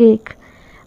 1।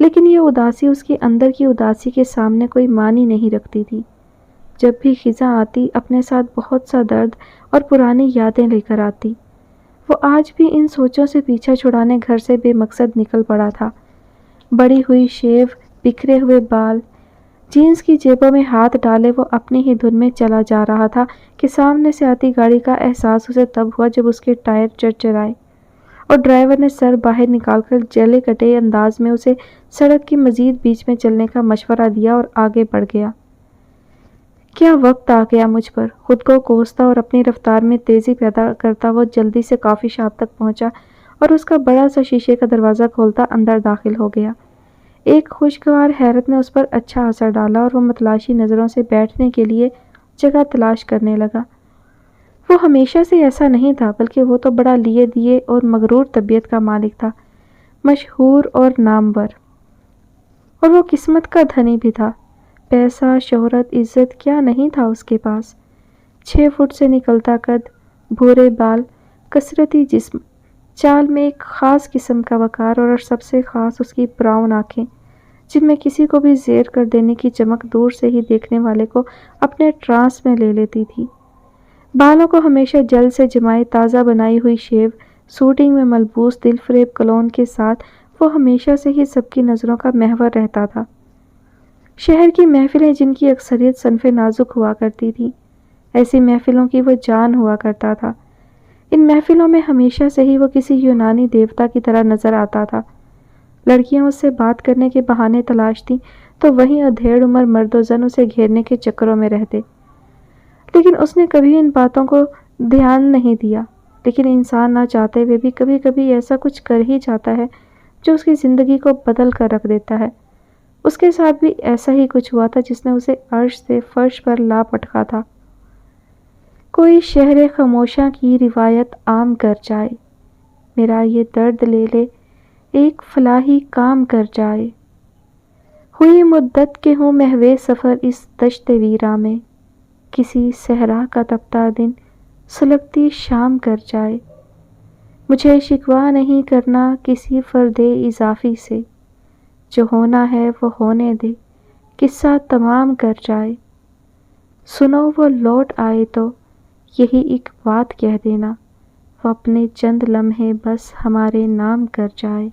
لیکن یہ اداسی اس کے اندر کی اداسی کے سامنے کوئی معنی نہیں رکھتی تھی۔ جب بھی خزاں آتی اپنے ساتھ بہت سا درد اور پرانی یادیں لے کر آتی۔ وہ آج بھی ان سوچوں سے پیچھا چھڑانے گھر سے بے مقصد نکل پڑا تھا۔ بڑی ہوئی شیو، بکھرے ہوئے بال، جینز کی جیبوں میں ہاتھ ڈالے وہ اپنی ہی دھن میں چلا جا رہا تھا کہ سامنے سے آتی گاڑی کا احساس اسے تب ہوا جب اس کے ٹائر چرچرائے اور ڈرائیور نے سر باہر نکال کر جلے کٹے انداز میں اسے سڑک کی مزید بیچ میں چلنے کا مشورہ دیا اور آگے بڑھ گیا۔ کیا وقت آ گیا مجھ پر، خود کو کوستا اور اپنی رفتار میں تیزی پیدا کرتا وہ جلدی سے کافی شاپ تک پہنچا اور اس کا بڑا سا شیشے کا دروازہ کھولتا اندر داخل ہو گیا۔ ایک خوشگوار حیرت نے اس پر اچھا اثر ڈالا اور وہ متلاشی نظروں سے بیٹھنے کے لیے جگہ تلاش کرنے لگا۔ وہ ہمیشہ سے ایسا نہیں تھا، بلکہ وہ تو بڑا لیے دیے اور مغرور طبیعت کا مالک تھا، مشہور اور نامور، اور وہ قسمت کا دھنی بھی تھا۔ پیسہ، شہرت، عزت کیا نہیں تھا اس کے پاس۔ 6 فٹ سے نکلتا قد، بھورے بال، کثرتی جسم، چال میں ایک خاص قسم کا وقار اور سب سے خاص اس کی براؤن آنکھیں، جن میں کسی کو بھی زیر کر دینے کی چمک دور سے ہی دیکھنے والے کو اپنے ٹرانس میں لے لیتی تھی۔ بالوں کو ہمیشہ جل سے جمائے تازہ بنائی ہوئی شیو، سوٹنگ میں ملبوس دل فریب کلون کے ساتھ وہ ہمیشہ سے ہی سب کی نظروں کا محور رہتا تھا۔ شہر کی محفلیں جن کی اکثریت صنف نازک ہوا کرتی تھی، ایسی محفلوں کی وہ جان ہوا کرتا تھا۔ ان محفلوں میں ہمیشہ سے ہی وہ کسی یونانی دیوتا کی طرح نظر آتا تھا۔ لڑکیاں اس سے بات کرنے کے بہانے تلاشتیں تو وہیں ادھیڑ عمر مرد و زن اسے گھیرنے کے چکروں میں رہتے، لیکن اس نے کبھی ان باتوں کو دھیان نہیں دیا۔ لیکن انسان نہ چاہتے ہوئے بھی کبھی کبھی ایسا کچھ کر ہی جاتا ہے جو اس کی زندگی کو بدل کر رکھ دیتا ہے۔ اس کے ساتھ بھی ایسا ہی کچھ ہوا تھا جس نے اسے عرش سے فرش پر لا پٹکا تھا۔ کوئی شہر خاموشاں کی روایت عام کر جائے، میرا یہ درد لے لے ایک فلاحی کام کر جائے۔ ہوئی مدت کہ ہوں محو سفر اس دشت ویراں میں، کسی صحرا کا تپتا دن سلگتی شام کر جائے۔ مجھے شکوہ نہیں کرنا کسی فرد اضافی سے، جو ہونا ہے وہ ہونے دے، قصہ تمام کر جائے۔ سنو وہ لوٹ آئے تو یہی ایک بات کہہ دینا، وہ اپنے چند لمحے بس ہمارے نام کر جائے۔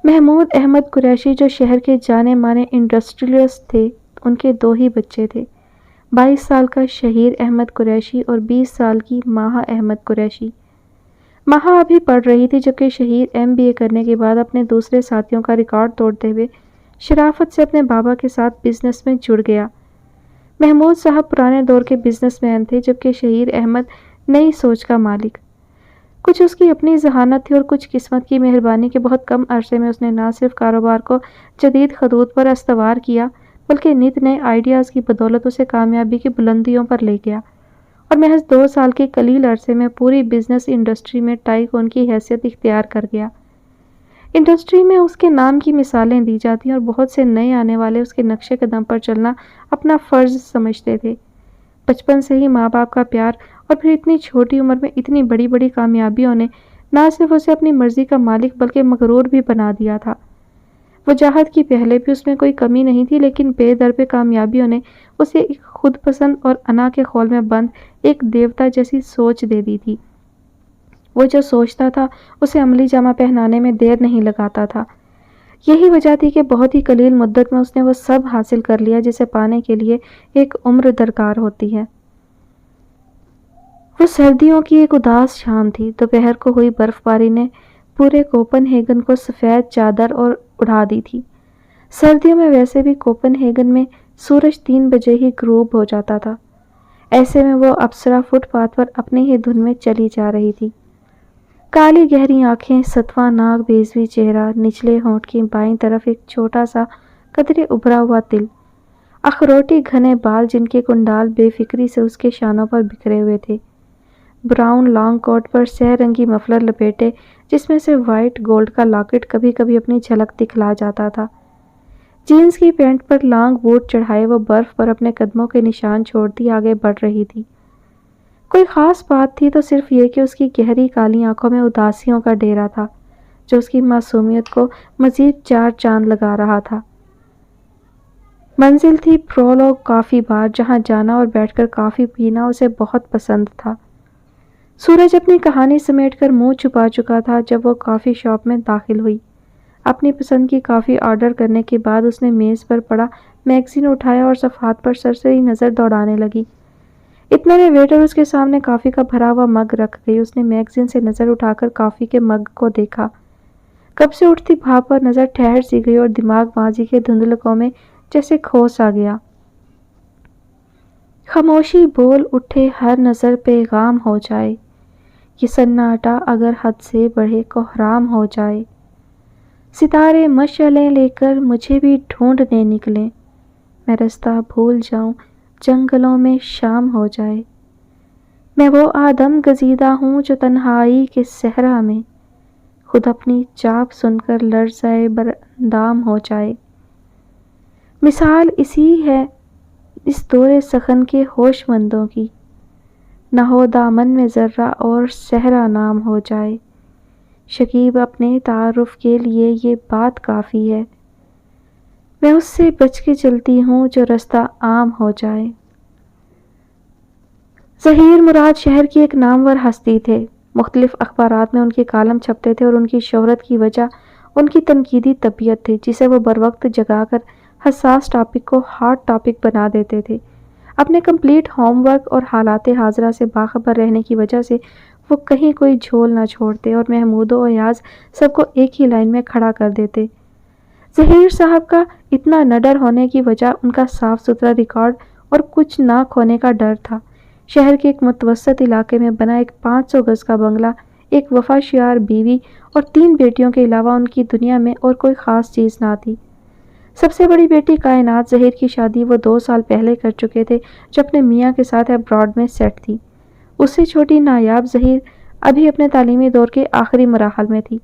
محمود احمد قریشی جو شہر کے جانے مانے انڈسٹریلسٹ تھے، ان کے 2 ہی بچے تھے، 22 سال کا شہیر احمد قریشی اور 20 سال کی ماہا احمد قریشی۔ ماہا ابھی پڑھ رہی تھی جبکہ شہیر MBA کرنے کے بعد اپنے دوسرے ساتھیوں کا ریکارڈ توڑتے ہوئے شرافت سے اپنے بابا کے ساتھ بزنس میں جڑ گیا۔ محمود صاحب پرانے دور کے بزنس مین تھے جبکہ شہیر احمد نئی سوچ کا مالک۔ کچھ اس کی اپنی ذہانت تھی اور کچھ قسمت کی مہربانی کہ بہت کم عرصے میں اس نے نہ صرف کاروبار کو جدید خطوط پر استوار کیا بلکہ نت نئے آئیڈیاز کی بدولت اسے کامیابی کی بلندیوں پر لے گیا، اور محض 2 سال کے قلیل عرصے میں پوری بزنس انڈسٹری میں ٹائکون کی حیثیت اختیار کر گیا۔ انڈسٹری میں اس کے نام کی مثالیں دی جاتی اور بہت سے نئے آنے والے اس کے نقش قدم پر چلنا اپنا فرض سمجھتے تھے۔ بچپن سے ہی ماں باپ کا پیار اور پھر اتنی چھوٹی عمر میں اتنی بڑی بڑی کامیابیوں نے نہ صرف اسے اپنی مرضی کا مالک بلکہ مغرور بھی بنا دیا تھا۔ وجاہت کی پہلے بھی اس میں کوئی کمی نہیں تھی، لیکن بے در پہ کامیابیوں نے اسے ایک خود پسند اور انا کے خول میں بند ایک دیوتا جیسی سوچ دے دی تھی۔ وہ جو سوچتا تھا اسے عملی جامہ پہنانے میں دیر نہیں لگاتا تھا۔ یہی وجہ تھی کہ بہت ہی قلیل مدت میں اس نے وہ سب حاصل کر لیا جسے پانے کے لیے ایک عمر درکار ہوتی ہے۔ وہ سردیوں کی ایک اداس شام تھی۔ دوپہر کو ہوئی برف باری نے پورے کوپن ہیگن کو سفید چادر اور اڑا دی تھی۔ سردیوں میں ویسے بھی کوپن ہیگن میں سورج 3 بجے ہی غروب ہو جاتا تھا۔ ایسے میں وہ اپسرا فٹ پاتھ پر اپنی ہی دھن میں چلی جا رہی تھی۔ کالی گہری آنکھیں، ستواں ناک، بیضوی چہرہ، نچلے ہونٹ کی بائیں طرف ایک چھوٹا سا قدرے ابھرا ہوا تل، اخروٹی گھنے بال جن کے کنڈال بے فکری سے اس کے شانوں پر بکھرے ہوئے تھے، براؤن لانگ کوٹ پر سہ رنگی مفلر لپیٹے جس میں سے وائٹ گولڈ کا لاکٹ کبھی کبھی اپنی جھلک دکھلا جاتا تھا، جینز کی پینٹ پر لانگ بوٹ چڑھائے وہ برف پر اپنے قدموں کے نشان چھوڑتی آگے بڑھ رہی تھی۔ کوئی خاص بات تھی تو صرف یہ کہ اس کی گہری کالی آنکھوں میں اداسیوں کا ڈیرا تھا، جو اس کی معصومیت کو مزید 4 چاند لگا رہا تھا۔ منزل تھی پرولوگ کافی بار، جہاں جانا اور بیٹھ کر کافی پینا اسے بہت پسند تھا۔ سورج اپنی کہانی سمیٹ کر منہ چھپا چکا تھا جب وہ کافی شاپ میں داخل ہوئی۔ اپنی پسند کی کافی آرڈر کرنے کے بعد اس نے میز پر پڑا میگزین اٹھایا اور صفحات پر سرسری نظر دوڑانے لگی۔ اتنے میں ویٹر اس کے سامنے کافی کا بھرا ہوا مگ رکھ گئی۔ اس نے میگزین سے نظر اٹھا کر کافی کے مگ کو دیکھا۔ کب سے اٹھتی بھاپ پر نظر ٹھہر سی گئی اور دماغ ماضی کے دھندلکوں میں جیسے کھو سا گیا۔ خاموشی بول اٹھے ہر نظر پیغام ہو جائے، یہ سناٹا اگر حد سے بڑھے کوہرام ہو جائے۔ ستارے مشعلیں لے کر مجھے بھی ڈھونڈنے نکلیں، میں رستہ بھول جاؤں جنگلوں میں شام ہو جائے۔ میں وہ آدم گزیدہ ہوں جو تنہائی کے صحرا میں خود اپنی چاپ سن کر لرزائے براندام ہو جائے۔ مثال اسی ہے اس دور سخن کے ہوش مندوں کی، نہ ہو دامن میں ذرہ اور صحرا نام ہو جائے۔ شکیب اپنے تعارف کے لیے یہ بات کافی ہے، میں اس سے بچ کے چلتی ہوں جو رستہ عام ہو جائے۔ ظہیر مراد شہر کی ایک نامور ہستی تھے۔ مختلف اخبارات میں ان کے کالم چھپتے تھے اور ان کی شہرت کی وجہ ان کی تنقیدی طبیعت تھی، جسے وہ بروقت جگا کر حساس ٹاپک کو ہاٹ ٹاپک بنا دیتے تھے۔ اپنے کمپلیٹ ہوم ورک اور حالات حاضرہ سے باخبر رہنے کی وجہ سے وہ کہیں کوئی جھول نہ چھوڑتے اور محمود و ایاز سب کو ایک ہی لائن میں کھڑا کر دیتے۔ ظہیر صاحب کا اتنا نڈر ہونے کی وجہ ان کا صاف ستھرا ریکارڈ اور کچھ نہ کھونے کا ڈر تھا۔ شہر کے ایک متوسط علاقے میں بنا ایک 500 گز کا بنگلہ، ایک وفاشیار بیوی اور 3 بیٹیوں کے علاوہ ان کی دنیا میں اور کوئی خاص چیز نہ تھی۔ سب سے بڑی بیٹی کائنات ظہیر کی شادی وہ 2 سال پہلے کر چکے تھے، جو اپنے میاں کے ساتھ ابراڈ میں سیٹ تھی۔ اس سے چھوٹی نایاب ظہیر ابھی اپنے تعلیمی دور کے آخری مراحل میں تھی،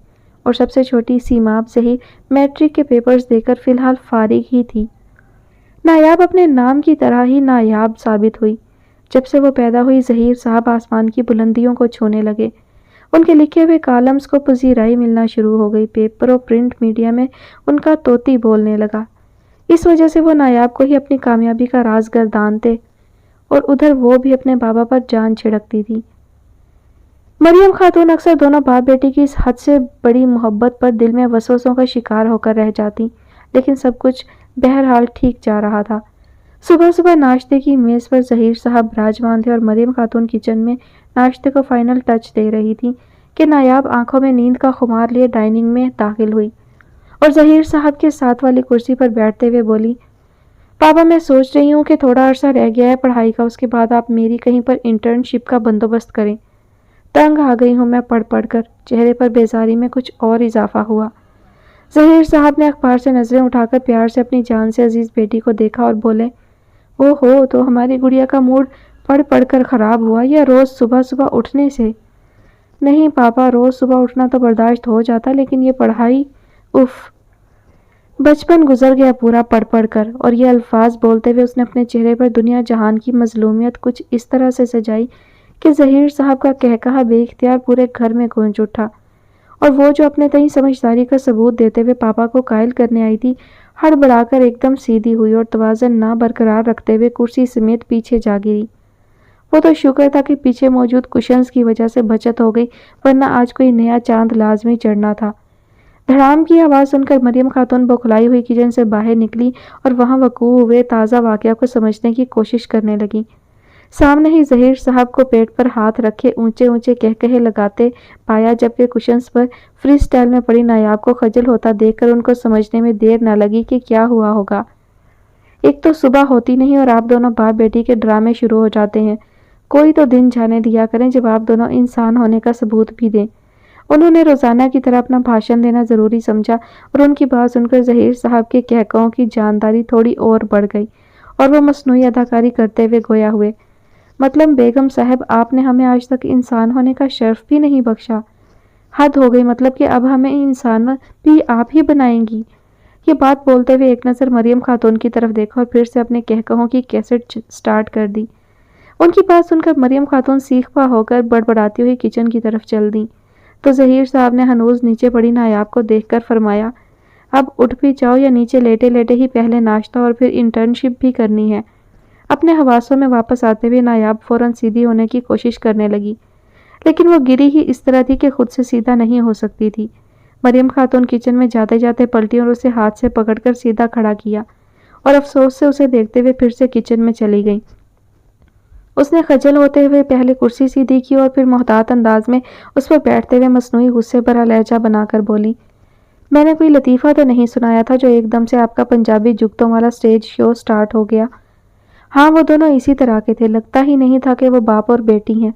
اور سب سے چھوٹی سیماب ظہیر میٹرک کے پیپرز دے کر فی الحال فارغ ہی تھی۔ نایاب اپنے نام کی طرح ہی نایاب ثابت ہوئی۔ جب سے وہ پیدا ہوئی ظہیر صاحب آسمان کی بلندیوں کو چھونے لگے۔ ان کے لکھے ہوئے کالمز کو پذیرائی ملنا شروع ہو گئی۔ پیپر اور پرنٹ میڈیا میں ان کا طوطی بولنے لگا۔ اس وجہ سے وہ نایاب کو ہی اپنی کامیابی کا راز گردانتے اور ادھر وہ بھی اپنے بابا پر جان چھڑکتی تھی۔ مریم خاتون اکثر دونوں باپ بیٹی کی اس حد سے بڑی محبت پر دل میں وسوسوں کا شکار ہو کر رہ جاتی، لیکن سب کچھ بہرحال ٹھیک جا رہا تھا۔ صبح صبح ناشتے کی میز پر ظہیر صاحب براجمان تھے اور مریم خاتون کچن میں ناشتے کو فائنل ٹچ دے رہی تھی کہ نایاب آنکھوں میں نیند کا خمار لیے ڈائننگ میں داخل ہوئی اور ظہیر صاحب کے ساتھ والی کرسی پر بیٹھتے ہوئے بولی، پاپا میں سوچ رہی ہوں کہ تھوڑا عرصہ رہ گیا ہے پڑھائی کا، اس کے بعد آپ میری کہیں پر انٹرنشپ کا بندوبست کریں۔ تنگ آ گئی ہوں میں پڑھ پڑھ کر۔ چہرے پر بیزاری میں کچھ اور اضافہ ہوا۔ ظہیر صاحب نے اخبار سے نظریں اٹھا کر پیار سے اپنی جان سے عزیز بیٹی کو دیکھا اور بولے، او ہو، تو ہماری گڑیا کا موڈ پڑھ پڑھ کر خراب ہوا یا روز صبح صبح اٹھنے سے؟ نہیں پاپا، روز صبح اٹھنا تو برداشت ہو جاتا، لیکن یہ پڑھائی، اف۔ بچپن گزر گیا پورا پڑھ پڑھ کر، اور یہ الفاظ بولتے ہوئے اس نے اپنے چہرے پر دنیا جہان کی مظلومیت کچھ اس طرح سے سجائی کہ ظہیر صاحب کا کہکہا بے اختیار پورے گھر میں گونج اٹھا، اور وہ جو اپنے تئیں سمجھداری کا ثبوت دیتے ہوئے پاپا کو قائل کرنے آئی تھی، ہڑبڑا کر ایک دم سیدھی ہوئی اور توازن نہ برقرار رکھتے ہوئے کرسی سمیت پیچھے جا گری۔ وہ تو شکر تھا کہ پیچھے موجود کشنز کی وجہ سے بچت ہو گئی، ورنہ آج کوئی نیا چاند لازمی چڑھنا تھا۔ دھڑام کی آواز سن کر مریم خاتون بوکھلائی ہوئی کچن سے باہر نکلی اور وہاں وقوع ہوئے تازہ واقعہ کو سمجھنے کی کوشش کرنے لگی۔ سامنے ہی ظہیر صاحب کو پیٹ پر ہاتھ رکھے اونچے اونچے کہکہے لگاتے پایا، جبکہ کشنز پر فری سٹائل میں پڑی نایاب کو خجل ہوتا دیکھ کر ان کو سمجھنے میں دیر نہ لگی کہ کیا ہوا ہوگا۔ ایک تو صبح ہوتی نہیں اور آپ دونوں باپ بیٹی کے ڈرامے شروع ہو جاتے ہیں، کوئی تو دن جانے دیا کریں جب آپ دونوں انسان ہونے کا ثبوت بھی دیں۔ انہوں نے روزانہ کی طرح اپنا بھاشن دینا ضروری سمجھا، اور ان کی بات سن کر ظہیر صاحب کے کہکہوں کی جانداری تھوڑی اور بڑھ گئی، اور وہ مصنوعی اداکاری کرتے ہوئے گویا ہوئے، مطلب بیگم صاحب آپ نے ہمیں آج تک انسان ہونے کا شرف بھی نہیں بخشا۔ حد ہو گئی، مطلب کہ اب ہمیں انسان بھی آپ ہی بنائیں گی۔ یہ بات بولتے ہوئے ایک نظر مریم خاتون کی طرف دیکھا اور پھر سے اپنے کہکہوں کی کیسٹ سٹارٹ کر دی۔ ان کی بات سن کر مریم خاتون سیخ پا ہو کر بڑبڑاتی ہوئی کچن کی طرف چل دیں۔ تو ظہیر صاحب نے ہنوز نیچے پڑی نایاب کو دیکھ کر فرمایا، اب اٹھ بھی جاؤ یا نیچے لیٹے لیٹے ہی پہلے ناشتہ اور پھر انٹرنشپ بھی کرنی ہے۔ اپنے حواسوں میں واپس آتے ہوئے نایاب فوراً سیدھی ہونے کی کوشش کرنے لگی، لیکن وہ گری ہی اس طرح تھی کہ خود سے سیدھا نہیں ہو سکتی تھی۔ مریم خاتون کچن میں جاتے جاتے پلٹی اور اسے ہاتھ سے پکڑ کر سیدھا کھڑا کیا اور افسوس سے اسے دیکھتے ہوئے پھر سے کچن میں چلی گئی۔ اس نے خجل ہوتے ہوئے پہلے کرسی سیدھی کی اور پھر محتاط انداز میں اس پر بیٹھتے ہوئے مصنوعی غصے بھرا لہجہ بنا کر بولی، میں نے کوئی لطیفہ تو نہیں سنایا تھا جو ایک دم سے آپ کا پنجابی جگتوں والا سٹیج شو سٹارٹ ہو گیا؟ ہاں وہ دونوں اسی طرح کے تھے، لگتا ہی نہیں تھا کہ وہ باپ اور بیٹی ہیں،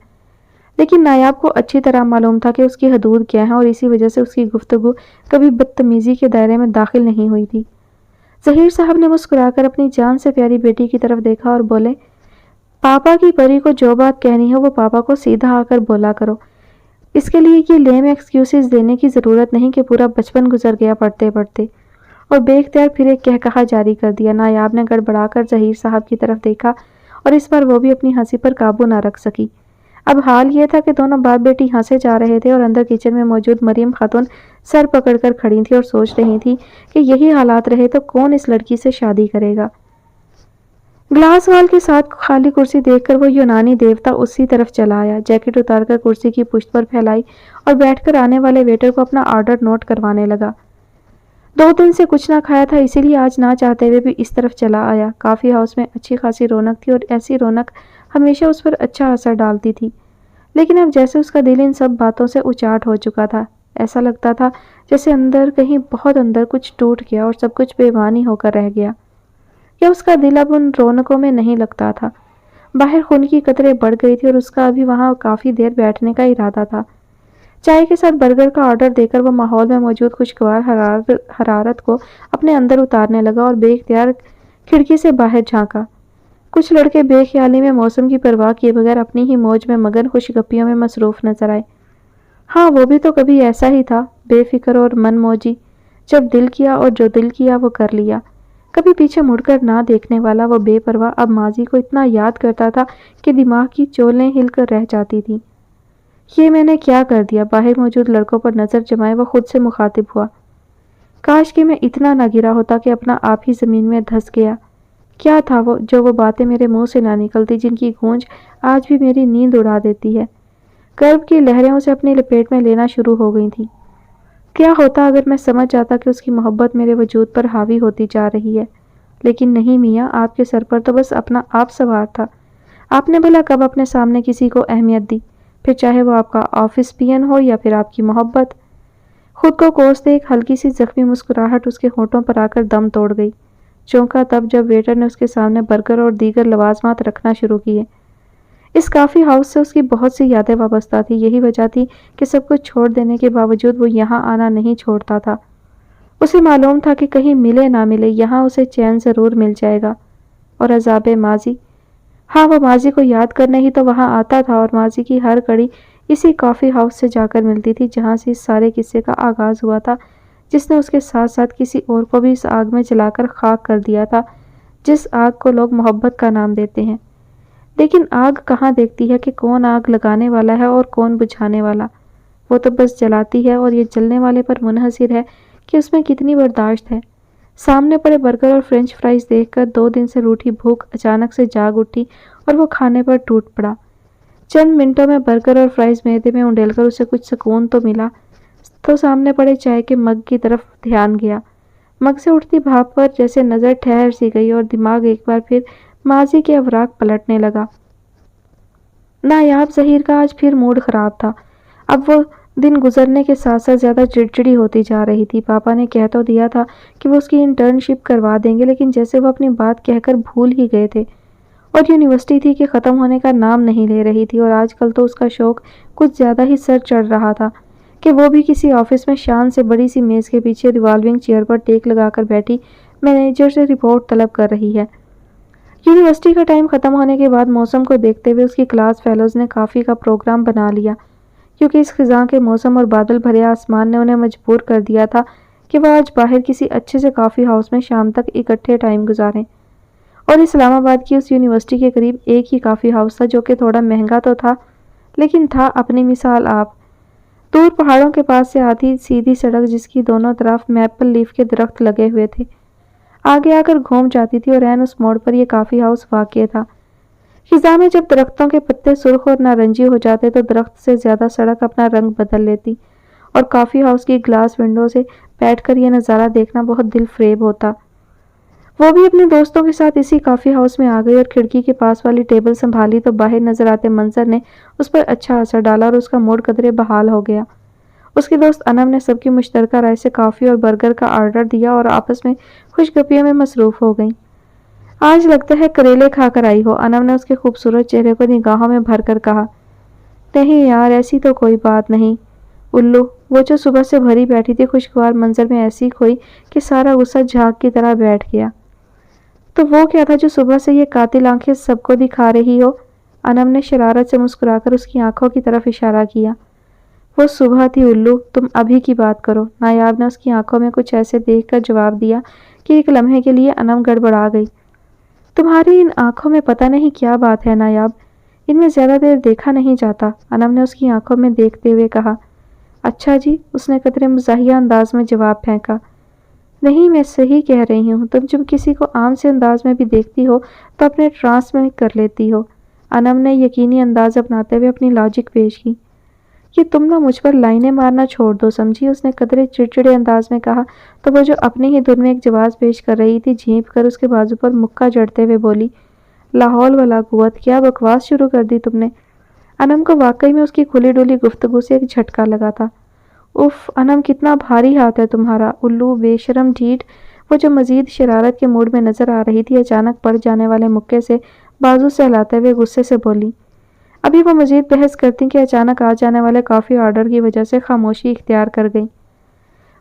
لیکن نایاب کو اچھی طرح معلوم تھا کہ اس کی حدود کیا ہیں اور اسی وجہ سے اس کی گفتگو کبھی بدتمیزی کے دائرے میں داخل نہیں ہوئی تھی۔ ظہیر صاحب نے مسکرا کر اپنی جان سے پیاری بیٹی کی طرف دیکھا اور بولے، پاپا کی پری کو جو بات کہنی ہے وہ پاپا کو سیدھا آ کر بولا کرو، اس کے لیے یہ لیم ایکسکیوزز دینے کی ضرورت نہیں کہ پورا بچپن گزر گیا پڑھتے پڑھتے۔ اور بے اختیار پھر ایک کہا جاری کر دیا۔ نایاب نے گڑبڑا کر ظہیر صاحب کی طرف دیکھا اور اس بار وہ بھی اپنی ہنسی پر قابو نہ رکھ سکی۔ اب حال یہ تھا کہ دونوں باپ بیٹی ہنسے جا رہے تھے اور اندر کچن میں موجود مریم خاتون سر پکڑ کر کھڑی تھی اور سوچ رہی تھی کہ یہی حالات رہے تو کون اس لڑکی سے شادی کرے گا۔ گلاس وال کے ساتھ خالی کرسی دیکھ کر وہ یونانی دیوتا اسی طرف چلا آیا، جیکٹ اتار کر کرسی کی پشت پر پھیلائی اور بیٹھ کر آنے والے ویٹر کو اپنا آرڈر نوٹ کروانے لگا۔ 2 دن سے کچھ نہ کھایا تھا، اسی لیے آج نہ چاہتے ہوئے بھی اس طرف چلا آیا۔ کافی ہاؤس میں اچھی خاصی رونق تھی اور ایسی رونق ہمیشہ اس پر اچھا اثر ڈالتی تھی، لیکن اب جیسے اس کا دل ان سب باتوں سے اچاٹ ہو چکا تھا، ایسا لگتا تھا جیسے اندر کہیں بہت اندر کچھ ٹوٹ گیا اور سب کچھ بے معنی ہو کر رہ گیا، یا اس کا دل اب ان رونقوں میں نہیں لگتا تھا۔ باہر خون کی قطریں بڑھ گئی تھی اور اس کا ابھی وہاں کافی دیر بیٹھنے کا ارادہ تھا۔ چائے کے ساتھ برگر کا آرڈر دے کر وہ ماحول میں موجود خوشگوار حرارت کو اپنے اندر اتارنے لگا اور بے اختیار کھڑکی سے باہر جھانکا۔ کچھ لڑکے بے خیالی میں موسم کی پرواہ کیے بغیر اپنی ہی موج میں مگن خوش گپیوں میں مصروف نظر آئے۔ ہاں وہ بھی تو کبھی ایسا ہی تھا، بے فکر اور من موجی، جب دل کیا اور جو دل کیا وہ کر لیا، کبھی پیچھے مڑ کر نہ دیکھنے والا وہ بے پرواہ اب ماضی کو اتنا یاد کرتا تھا کہ دماغ کی چولیں ہل کر رہ جاتی تھیں۔ یہ میں نے کیا کر دیا؟ باہر موجود لڑکوں پر نظر جمائے وہ خود سے مخاطب ہوا۔ کاش کہ میں اتنا نہ گرا ہوتا کہ اپنا آپ ہی زمین میں دھس گیا۔ کیا تھا وہ باتیں میرے منہ سے نہ نکلتی جن کی گونج آج بھی میری نیند اڑا دیتی ہے؟ گرب کی لہریں اسے اپنی لپیٹ میں لینا شروع ہو گئی تھیں۔ کیا ہوتا اگر میں سمجھ جاتا کہ اس کی محبت میرے وجود پر حاوی ہوتی جا رہی ہے؟ لیکن نہیں میاں، آپ کے سر پر تو بس اپنا آپ سوار تھا۔ آپ نے بھلا کب اپنے سامنے کسی کو اہمیت دی؟ پھر چاہے وہ آپ کا آفس پین ہو یا پھر آپ کی محبت۔ خود کو کوستے ایک ہلکی سی زخمی مسکراہٹ اس کے ہونٹوں پر آ کر دم توڑ گئی۔ چونکا تب جب ویٹر نے اس کے سامنے برگر اور دیگر لوازمات رکھنا شروع کیے۔ اس کافی ہاؤس سے اس کی بہت سی یادیں وابستہ تھی، یہی وجہ تھی کہ سب کچھ چھوڑ دینے کے باوجود وہ یہاں آنا نہیں چھوڑتا تھا۔ اسے معلوم تھا کہ کہیں ملے نہ ملے یہاں اسے چین ضرور مل جائے گا۔ اور عذاب ماضی، ہاں وہ ماضی کو یاد کرنے ہی تو وہاں آتا تھا اور ماضی کی ہر کڑی اسی کافی ہاؤس سے جا کر ملتی تھی جہاں سے اس سارے قصے کا آغاز ہوا تھا، جس نے اس کے ساتھ ساتھ کسی اور کو بھی اس آگ میں جلا کر خاک کر دیا تھا، جس آگ کو لوگ محبت کا نام دیتے ہیں۔ لیکن آگ کہاں دیکھتی ہے کہ کون آگ لگانے والا ہے اور کون بجھانے والا؟ وہ تو بس جلاتی ہے اور یہ جلنے والے پر منحصر ہے کہ اس میں کتنی برداشت ہے۔ سامنے پڑے برگر اور فرینچ فرائز دیکھ کر 2 دن سے روٹھی بھوک اچانک سے جاگ اٹھی اور وہ کھانے پر ٹوٹ پڑا۔ چند منٹوں میں برگر اور فرائز معدے میں انڈیل کر اسے کچھ سکون تو ملا، تو سامنے پڑے چائے کے مگ کی طرف دھیان گیا۔ مگ سے اٹھتی بھاپ پر جیسے نظر ٹھہر سی گئی اور دماغ ایک بار پھر ماضی کے اوراق پلٹنے لگا۔ نایاب ظہیر کا آج پھر موڈ خراب تھا۔ اب وہ دن گزرنے کے ساتھ ساتھ زیادہ چڑچڑی ہوتی جا رہی تھی۔ پاپا نے کہہ تو دیا تھا کہ وہ اس کی انٹرنشپ کروا دیں گے، لیکن جیسے وہ اپنی بات کہہ کر بھول ہی گئے تھے، اور یونیورسٹی تھی کہ ختم ہونے کا نام نہیں لے رہی تھی، اور آج کل تو اس کا شوق کچھ زیادہ ہی سر چڑھ رہا تھا کہ وہ بھی کسی آفس میں شان سے بڑی سی میز کے پیچھے ریوالونگ چیئر پر ٹیک لگا کر بیٹھی مینیجر سے رپورٹ طلب کر رہی ہے۔ یونیورسٹی کا ٹائم ختم ہونے کے بعد موسم کو دیکھتے ہوئے اس کی کلاس فیلوز نے کافی کا پروگرام بنا لیا، کیونکہ اس خزاں کے موسم اور بادل بھرے آسمان نے انہیں مجبور کر دیا تھا کہ وہ آج باہر کسی اچھے سے کافی ہاؤس میں شام تک اکٹھے ٹائم گزاریں۔ اور اسلام آباد کی اس یونیورسٹی کے قریب ایک ہی کافی ہاؤس تھا جو کہ تھوڑا مہنگا تو تھا، لیکن تھا اپنی مثال آپ۔ دور پہاڑوں کے پاس سے آتی سیدھی سڑک جس کی دونوں طرف میپل لیف کے درخت لگے ہوئے تھے آگے آ کر گھوم جاتی تھی اور عین اس موڑ پر یہ کافی ہاؤس واقع تھا۔ خزاں میں جب درختوں کے پتے سرخ اور نارنجی ہو جاتے تو درخت سے زیادہ سڑک اپنا رنگ بدل لیتی اور کافی ہاؤس کی گلاس ونڈو سے بیٹھ کر یہ نظارہ دیکھنا بہت دل فریب ہوتا۔ وہ بھی اپنے دوستوں کے ساتھ اسی کافی ہاؤس میں آ گئی اور کھڑکی کے پاس والی ٹیبل سنبھالی تو باہر نظر آتے منظر نے اس پر اچھا اثر ڈالا اور اس کا موڈ قدرے بحال ہو گیا۔ اس کی دوست انم نے سب کی مشترکہ رائے سے کافی اور برگر کا آرڈر دیا اور آپس میں خوش گپیوں میں مصروف ہو گئیں۔ آج لگتا ہے کریلے کھا کر آئی ہو، انم نے اس کے خوبصورت چہرے کو نگاہوں میں بھر کر کہا۔ نہیں یار، ایسی تو کوئی بات نہیں الو، وہ جو صبح سے بھری بیٹھی تھی خوشگوار منظر میں ایسی کھوئی کہ سارا غصہ جھاگ کی طرح بیٹھ گیا۔ تو وہ کیا تھا جو صبح سے یہ قاتل آنکھیں سب کو دکھا رہی ہو؟ انم نے شرارت سے مسکرا کر اس کی آنکھوں کی طرف اشارہ کیا۔ وہ صبح تھی الو، تم ابھی کی بات کرو، نایاب نے اس کی آنکھوں میں کچھ ایسے دیکھ کر جواب دیا کہ ایک لمحے کے لیے انم گڑبڑا گئی۔ تمہاری ان آنکھوں میں پتہ نہیں کیا بات ہے نایاب، ان میں زیادہ دیر دیکھا نہیں جاتا، انم نے اس کی آنکھوں میں دیکھتے ہوئے کہا۔ اچھا جی، اس نے قدرے مزاحیہ انداز میں جواب پھینکا۔ نہیں، میں صحیح کہہ رہی ہوں، تم جب کسی کو عام سے انداز میں بھی دیکھتی ہو تو اپنے ٹرانس میں کر لیتی ہو، انم نے یقینی انداز اپناتے ہوئے اپنی لاجک پیش کی۔ کہ تم نہ مجھ پر لائنیں مارنا چھوڑ دو سمجھی، اس نے قدرے چڑچڑے انداز میں کہا تو وہ جو اپنی ہی دھن میں ایک جواز پیش کر رہی تھی جھینپ کر اس کے بازو پر مکہ جڑتے ہوئے بولی، لا حول ولا قوت، کیا بکواس شروع کر دی تم نے؟ انم کو واقعی میں اس کی کھلی ڈولی گفتگو سے ایک جھٹکا لگا تھا۔ اف انم، کتنا بھاری ہاتھ ہے تمہارا الو، بے شرم ڈھیٹ۔ وہ جو مزید شرارت کے موڈ میں نظر آ رہی تھی اچانک پڑ جانے والے مکے سے بازو سے ہلاتے ہوئے غصے سے بولی۔ ابھی وہ مزید بحث کرتی کہ اچانک آ جانے والے کافی آرڈر کی وجہ سے خاموشی اختیار کر گئی۔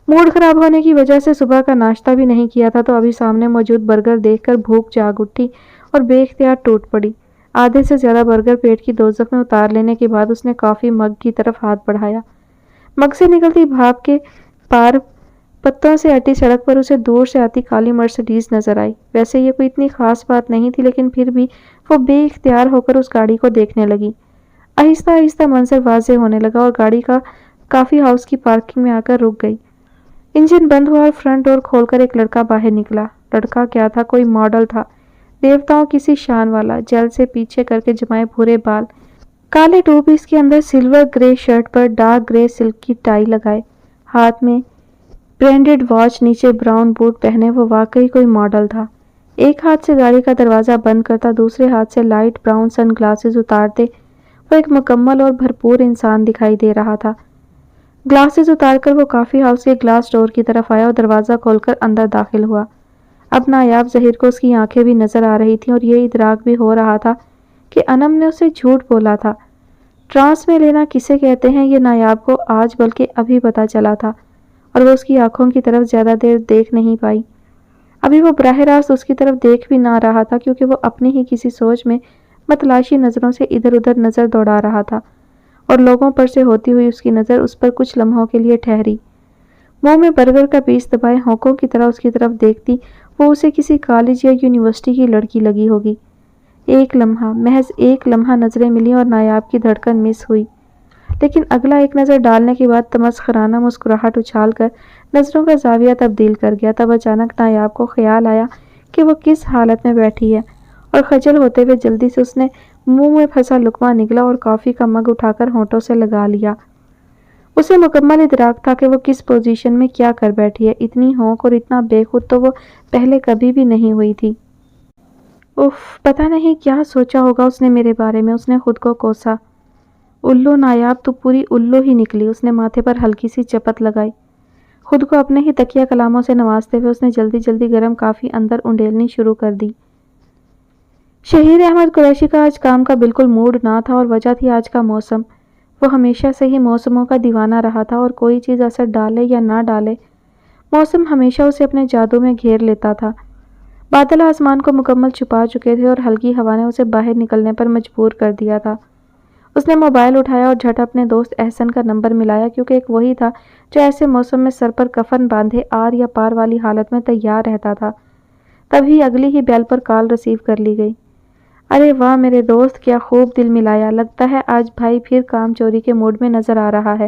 موڈ خراب ہونے کی وجہ سے صبح کا ناشتہ بھی نہیں کیا تھا تو ابھی سامنے موجود برگر دیکھ کر بھوک جاگ اٹھی اور بے اختیار ٹوٹ پڑی۔ آدھے سے زیادہ برگر پیٹ کی دوزخ میں اتار لینے کے بعد اس نے کافی مگ کی طرف ہاتھ بڑھایا۔ مگ سے نکلتی بھاپ کے پار پتوں سے اٹی سڑک پر اسے دور سے آتی کالی مرسڈیز نظر آئی۔ ویسے یہ کوئی اتنی خاص بات نہیں تھی لیکن پھر بھی وہ بے اختیار ہو کر اس گاڑی کو دیکھنے لگی۔ آہستہ آہستہ منظر واضح ہونے لگا اور گاڑی کا کافی ہاؤس کی پارکنگ میں آ کر رک گئی۔ انجن بند ہوا اور فرنٹ ڈور کھول کر ایک لڑکا باہر نکلا۔ لڑکا کیا تھا، کوئی ماڈل تھا، دیوتاؤں کسی شان والا، جیل سے پیچھے کر کے جمائے بھورے بال، کالے ٹو پیس کے اندر سلور گرے شرٹ پر ڈارک گرے سلک کی ٹائی لگائے، ہاتھ میں برینڈڈ واچ، نیچے براؤن بوٹ پہنے وہ واقعی کوئی ماڈل تھا۔ ایک ہاتھ سے گاڑی کا دروازہ بند کرتا، دوسرے ہاتھ سے لائٹ براؤن سن گلاسز اتارتے وہ ایک مکمل اور بھرپور انسان دکھائی دے رہا تھا۔ گلاسز اتار کر وہ کافی ہاؤس کے گلاس ڈور کی طرف آیا اور دروازہ کھول کر اندر داخل ہوا۔ اب نایاب ظہیر کو اس کی آنکھیں بھی نظر آ رہی تھیں اور یہ ادراک بھی ہو رہا تھا کہ انم نے اسے جھوٹ بولا تھا۔ ٹرانس میں لینا کسے کہتے ہیں یہ نایاب کو آج بلکہ ابھی پتا چلا تھا اور وہ اس کی آنکھوں کی طرف زیادہ دیر دیکھ نہیں پائی۔ ابھی وہ براہ راست اس کی طرف دیکھ بھی نہ رہا تھا کیونکہ وہ اپنی ہی کسی سوچ میں متلاشی نظروں سے ادھر ادھر نظر دوڑا رہا تھا اور لوگوں پر سے ہوتی ہوئی اس کی نظر اس پر کچھ لمحوں کے لیے ٹھہری۔ منہ میں برگر کا پیس دبائے ہونکوں کی طرح اس کی طرف دیکھتی وہ اسے کسی کالج یا یونیورسٹی کی لڑکی لگی ہوگی۔ ایک لمحہ، محض ایک لمحہ نظریں ملی اور نایاب کی دھڑکن مس ہوئی، لیکن اگلا ایک نظر ڈالنے کے بعد تمسخرانہ مسکراہٹ اچھال کر نظروں کا زاویہ تبدیل کر گیا۔ تب اچانک نایاب کو خیال آیا کہ وہ کس حالت میں بیٹھی ہے اور خجل ہوتے ہوئے جلدی سے اس نے منہ میں پھنسا لقمہ نگلا اور کافی کا مگ اٹھا کر ہونٹوں سے لگا لیا۔ اسے مکمل ادراک تھا کہ وہ کس پوزیشن میں کیا کر بیٹھی ہے۔ اتنی ہونک اور اتنا بے خود تو وہ پہلے کبھی بھی نہیں ہوئی تھی۔ اف، پتہ نہیں کیا سوچا ہوگا اس نے میرے بارے میں، اس نے خود کو کوسا۔ الو نایاب، تو پوری الو ہی نکلی، اس نے ماتھے پر ہلکی سی چپت لگائی۔ خود کو اپنے ہی تکیہ کلاموں سے نوازتے ہوئے اس نے جلدی جلدی گرم کافی اندر انڈیلنی شروع کر دی۔ شہیر احمد قریشی کا آج کام کا بالکل موڈ نہ تھا اور وجہ تھی آج کا موسم۔ وہ ہمیشہ سے ہی موسموں کا دیوانہ رہا تھا اور کوئی چیز اثر ڈالے یا نہ ڈالے، موسم ہمیشہ اسے اپنے جادو میں گھیر لیتا تھا۔ بادل آسمان کو مکمل چھپا چکے تھے اور ہلکی ہوا نے اسے باہر نکلنے پر مجبور کر دیا تھا۔ اس نے موبائل اٹھایا اور جھٹ اپنے دوست احسن کا نمبر ملایا کیونکہ ایک وہی تھا جو ایسے موسم میں سر پر کفن باندھے آر یا پار والی حالت میں تیار رہتا تھا۔ تبھی اگلی ہی بیل پر کال ریسیو کر لی گئی۔ ارے واہ میرے دوست، کیا خوب دل ملایا، لگتا ہے آج بھائی پھر کام چوری کے موڈ میں نظر آ رہا ہے۔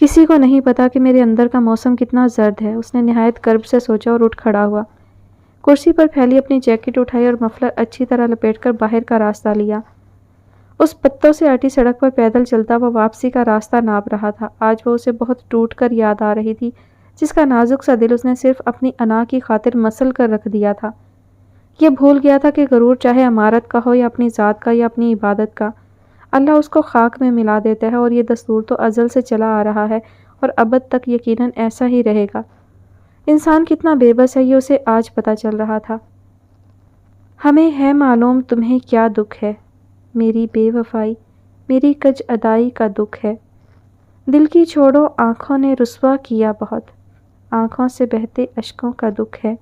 کسی کو نہیں پتا کہ میرے اندر کا موسم کتنا زرد ہے۔ اس نے نہایت کرب سے سوچا اور اٹھ کھڑا ہوا۔ کرسی پر پھیلی اپنی جیکٹ اٹھائی اور مفلر اچھی طرح لپیٹ کر باہر کا راستہ لیا۔ اس پتوں سے اٹی سڑک پر پیدل چلتا وہ واپسی کا راستہ ناپ رہا تھا۔ آج وہ اسے بہت ٹوٹ کر یاد آ رہی تھی، جس کا نازک سا دل اس نے صرف اپنی انا کی خاطر مسل کر رکھ دیا تھا۔ یہ بھول گیا تھا کہ غرور چاہے عمارت کا ہو یا اپنی ذات کا یا اپنی عبادت کا، اللہ اس کو خاک میں ملا دیتا ہے، اور یہ دستور تو ازل سے چلا آ رہا ہے اور ابد تک یقیناً ایسا ہی رہے گا۔ انسان کتنا بے بس ہے، یہ اسے آج پتہ چل رہا تھا۔ ہمیں ہے معلوم تمہیں کیا دکھ ہے، میری بے وفائی، میری کج ادائی کا دکھ ہے۔ دل کی چھوڑو آنکھوں نے رسوا کیا بہت، آنکھوں سے بہتے اشکوں کا دکھ ہے۔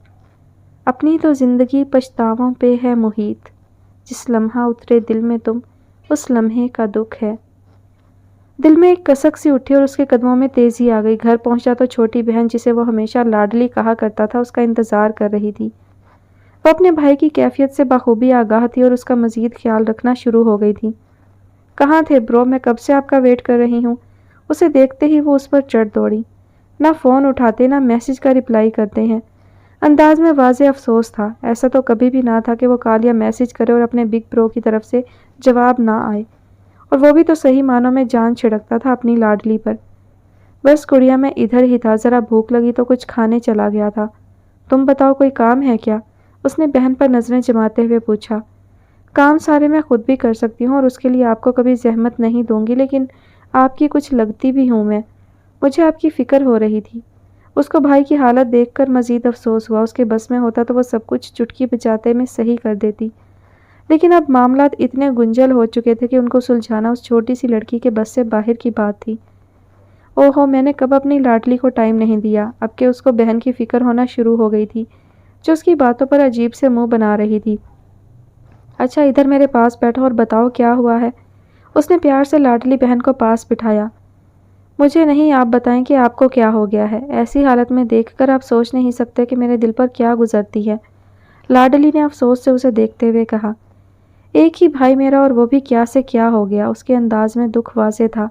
اپنی تو زندگی پچھتاووں پہ ہے محیط، جس لمحہ اترے دل میں تم، اس لمحے کا دکھ ہے۔ دل میں ایک کسک سی اٹھی اور اس کے قدموں میں تیزی آ گئی۔ گھر پہنچا تو چھوٹی بہن، جسے وہ ہمیشہ لاڈلی کہا کرتا تھا، اس کا انتظار کر رہی تھی۔ وہ اپنے بھائی کی کیفیت سے بخوبی آگاہ تھی اور اس کا مزید خیال رکھنا شروع ہو گئی تھی۔ کہاں تھے برو؟ میں کب سے آپ کا ویٹ کر رہی ہوں۔ اسے دیکھتے ہی وہ اس پر چڑھ دوڑی۔ نہ فون اٹھاتے نہ میسج کا رپلائی کرتے ہیں۔ انداز میں واضح افسوس تھا۔ ایسا تو کبھی بھی نہ تھا کہ وہ کال یا میسج کرے اور اپنے بگ برو کی طرف سے جواب نہ آئے، اور وہ بھی تو صحیح معنوں میں جان چھڑکتا تھا اپنی لاڈلی پر۔ بس گڑیا میں ادھر ہی تھا، ذرا بھوک لگی تو کچھ کھانے چلا گیا تھا۔ تم بتاؤ کوئی کام ہے کیا؟ اس نے بہن پر نظریں جماتے ہوئے پوچھا۔ کام سارے میں خود بھی کر سکتی ہوں اور اس کے لیے آپ کو کبھی زحمت نہیں دوں گی، لیکن آپ کی کچھ لگتی بھی ہوں میں۔ مجھے آپ کی فکر ہو رہی تھی۔ اس کو بھائی کی حالت دیکھ کر مزید افسوس ہوا۔ اس کے بس میں ہوتا تو وہ سب کچھ چٹکی بجاتے میں صحیح کر دیتی، لیکن اب معاملات اتنے گنجل ہو چکے تھے کہ ان کو سلجھانا اس چھوٹی سی لڑکی کے بس سے باہر کی بات تھی۔ اوہو، میں نے کب اپنی لاڈلی کو ٹائم نہیں دیا، اب کہ اس کو بہن کی فکر ہونا شروع ہو گئی تھی، جو اس کی باتوں پر عجیب سے منہ بنا رہی تھی۔ اچھا ادھر میرے پاس بیٹھو اور بتاؤ کیا ہوا ہے۔ اس نے پیار سے لاڈلی بہن کو پاس بٹھایا۔ مجھے نہیں، آپ بتائیں کہ آپ کو کیا ہو گیا ہے۔ ایسی حالت میں دیکھ کر آپ سوچ نہیں سکتے کہ میرے دل پر کیا گزرتی ہے، لاڈلی نے افسوس سے اسے دیکھتے ہوئے کہا۔ ایک ہی بھائی میرا، اور وہ بھی کیا سے کیا ہو گیا۔ اس کے انداز میں دکھ واضح تھا۔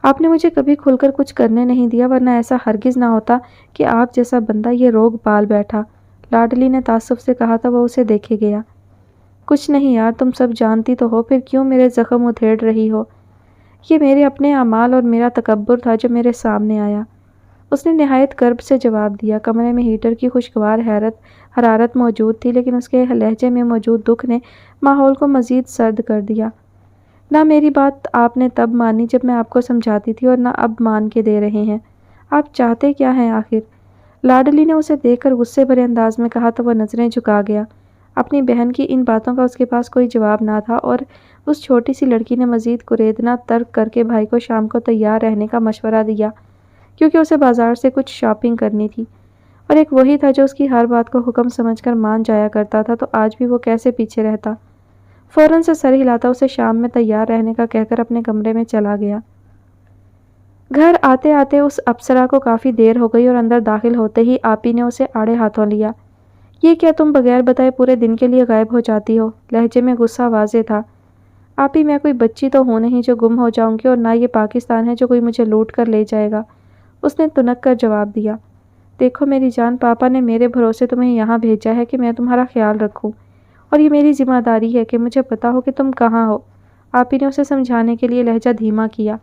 آپ نے مجھے کبھی کھل کر کچھ کرنے نہیں دیا، ورنہ ایسا ہرگز نہ ہوتا کہ آپ جیسا بندہ یہ روگ پال بیٹھا، لاڈلی نے تعصب سے کہا تھا۔ وہ اسے دیکھے گیا۔ کچھ نہیں یار، تم سب جانتی تو ہو، پھر کیوں میرے زخم ادھیڑ رہی ہو؟ یہ میرے اپنے اعمال اور میرا تکبر تھا جو میرے سامنے آیا، اس نے نہایت کرب سے جواب دیا۔ کمرے میں ہیٹر کی خوشگوار حرارت موجود تھی، لیکن اس کے لہجے میں موجود دکھ نے ماحول کو مزید سرد کر دیا۔ نہ میری بات آپ نے تب مانی جب میں آپ کو سمجھاتی تھی، اور نہ اب مان کے دے رہے ہیں۔ آپ چاہتے کیا ہیں آخر؟ لاڈلی نے اسے دیکھ کر غصے بھرے انداز میں کہا تو وہ نظریں جھکا گیا۔ اپنی بہن کی ان باتوں کا اس کے پاس کوئی جواب نہ تھا، اور اس چھوٹی سی لڑکی نے مزید کریدنا ترک کر کے بھائی کو شام کو تیار رہنے کا مشورہ دیا، کیونکہ اسے بازار سے کچھ شاپنگ کرنی تھی، اور ایک وہی تھا جو اس کی ہر بات کو حکم سمجھ کر مان جایا کرتا تھا، تو آج بھی وہ کیسے پیچھے رہتا۔ فوراً سے سر ہلاتا اسے شام میں تیار رہنے کا کہہ کر اپنے کمرے میں چلا گیا۔ گھر آتے آتے اس اپسرا کو کافی دیر ہو گئی، اور اندر داخل ہوتے ہی آپی نے اسے آڑے ہاتھوں لیا۔ یہ کیا تم بغیر بتائے پورے دن کے لیے غائب ہو جاتی ہو؟ لہجے میں غصہ واضح تھا۔ آپی میں کوئی بچی تو ہوں نہیں جو گم ہو جاؤں گی، اور نہ یہ پاکستان ہے جو کوئی مجھے لوٹ کر لے جائے گا، اس نے تنک کر جواب دیا۔ دیکھو میری جان، پاپا نے میرے بھروسے تمہیں یہاں بھیجا ہے کہ میں تمہارا خیال رکھوں، اور یہ میری ذمہ داری ہے کہ مجھے پتا ہو کہ تم کہاں ہو۔ آپی نے اسے سمجھانے کے لیے لہجہ دھیما کیا۔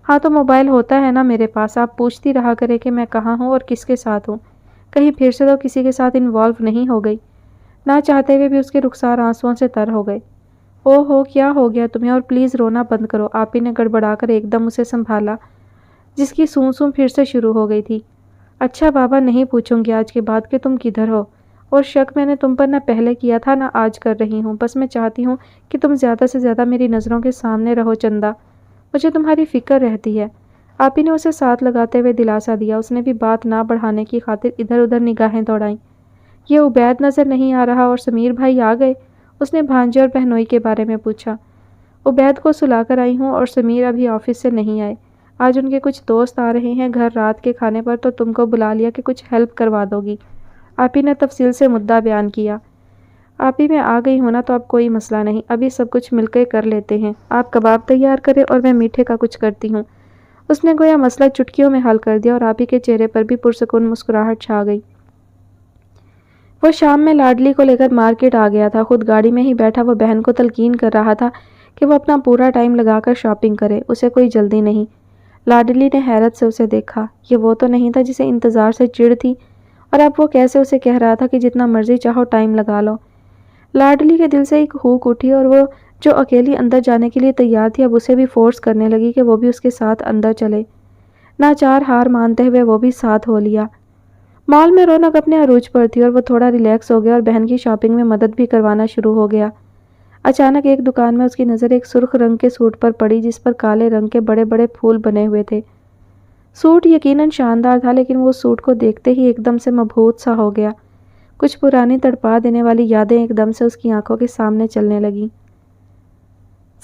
ہاں تو موبائل ہوتا ہے نا میرے پاس، آپ پوچھتی رہا کرے کہ میں کہاں ہوں اور کس کے ساتھ ہوں، کہیں پھر سے تو کسی کے ساتھ انوالو نہیں ہو گئی۔ نہ چاہتے ہوئے بھی اس کے رخسار آنسوؤں سے تر ہو گئے۔ او ہو، کیا ہو گیا تمہیں؟ اور پلیز رونا بند کرو، آپی نے گڑبڑا کر ایک دم اسے سنبھالا، جس کی سوں سوں پھر سے شروع ہو گئی تھی۔ اچھا بابا، نہیں پوچھوں گی آج کے بعد کہ تم کدھر ہو، اور شک میں نے تم پر نہ پہلے کیا تھا نہ آج کر رہی ہوں، بس میں چاہتی ہوں کہ تم زیادہ سے زیادہ میری نظروں کے سامنے رہو چندا، مجھے تمہاری فکر رہتی ہے۔ آپی نے اسے ساتھ لگاتے ہوئے دلاسا دیا۔ اس نے بھی بات نہ بڑھانے کی خاطر ادھر ادھر نگاہیں دوڑائیں۔ یہ عبید نظر نہیں آ رہا، اور سمیر بھائی آ گئے؟ اس نے بھانجے اور بہنوئی کے بارے میں پوچھا۔ عبید کو سلا کر آئی ہوں، اور سمیر ابھی آفس سے نہیں آئے، آج ان کے کچھ دوست آ رہے ہیں گھر رات کے کھانے پر، تو تم کو بلا لیا کہ کچھ ہیلپ کروا دو گی، آپی نے تفصیل سے مدعا بیان کیا۔ آپی میں آ گئی ہوں نا، تو اب کوئی مسئلہ نہیں، ابھی سب کچھ مل کے کر لیتے ہیں، آپ کباب تیار کریں اور میں میٹھے کا کچھ کرتی ہوں۔ اس نے گویا مسئلہ چٹکیوں میں حل کر دیا اور آپی کے چہرے پر بھی پرسکون مسکراہٹ چھا گئی۔ وہ شام میں لاڈلی کو لے کر مارکیٹ آ گیا تھا۔ خود گاڑی میں ہی بیٹھا وہ بہن کو تلقین کر رہا تھا کہ وہ اپنا پورا ٹائم لگا کر شاپنگ کرے، اسے کوئی جلدی نہیں۔ لاڈلی نے حیرت سے اسے دیکھا۔ یہ وہ تو نہیں تھا جسے انتظار سے چڑ تھی، اور اب وہ کیسے اسے کہہ رہا تھا کہ جتنا مرضی چاہو ٹائم لگا لو۔ لاڈلی کے دل سے ایک ہوک اٹھی اور وہ جو اکیلی اندر جانے کے لیے تیار تھی اب اسے بھی فورس کرنے لگی کہ وہ بھی اس کے ساتھ اندر چلے۔ ناچار ہار مانتے ہوئے وہ بھی ساتھ ہو لیا۔ مال میں رونق اپنے عروج پر تھی اور وہ تھوڑا ریلیکس ہو گیا اور بہن کی شاپنگ میں مدد بھی کروانا شروع ہو گیا۔ اچانک ایک دکان میں اس کی نظر ایک سرخ رنگ کے سوٹ پر پڑی جس پر کالے رنگ کے بڑے بڑے پھول بنے ہوئے تھے۔ سوٹ یقیناً شاندار تھا، لیکن وہ سوٹ کو دیکھتے ہی ایک دم سے مبہوت سا ہو گیا۔ کچھ پرانی تڑپا دینے والی یادیں ایک دم سے اس کی آنکھوں کے سامنے چلنے لگیں۔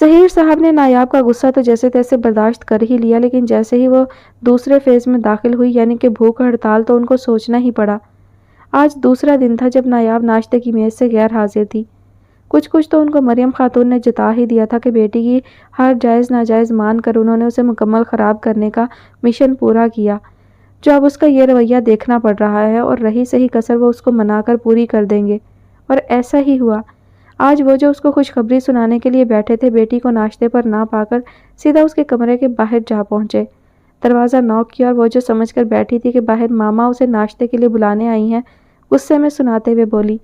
ظہیر صاحب نے نایاب کا غصہ تو جیسے تیسے برداشت کر ہی لیا، لیکن جیسے ہی وہ دوسرے فیز میں داخل ہوئی یعنی کہ بھوک ہڑتال، تو ان کو سوچنا ہی پڑا۔ آج دوسرا دن تھا جب نایاب ناشتے کی میز سے غیر حاضر تھی۔ کچھ تو ان کو مریم خاتون نے جتا ہی دیا تھا کہ بیٹی کی ہر جائز ناجائز مان کر انہوں نے اسے مکمل خراب کرنے کا مشن پورا کیا، جو اب اس کا یہ رویہ دیکھنا پڑ رہا ہے، اور رہی صحیح کسر وہ اس کو منا کر پوری کر دیں گے۔ اور ایسا ہی ہوا۔ آج وہ جو اس کو خوشخبری سنانے کے لیے بیٹھے تھے، بیٹی کو ناشتے پر نہ پا کر سیدھا اس کے کمرے کے باہر جا پہنچے۔ دروازہ نوک کیا اور وہ جو سمجھ کر بیٹھی تھی کہ باہر ماما اسے ناشتے کے لیے بلانے آئی ہیں، غصے میں سناتے ہوئے بولی،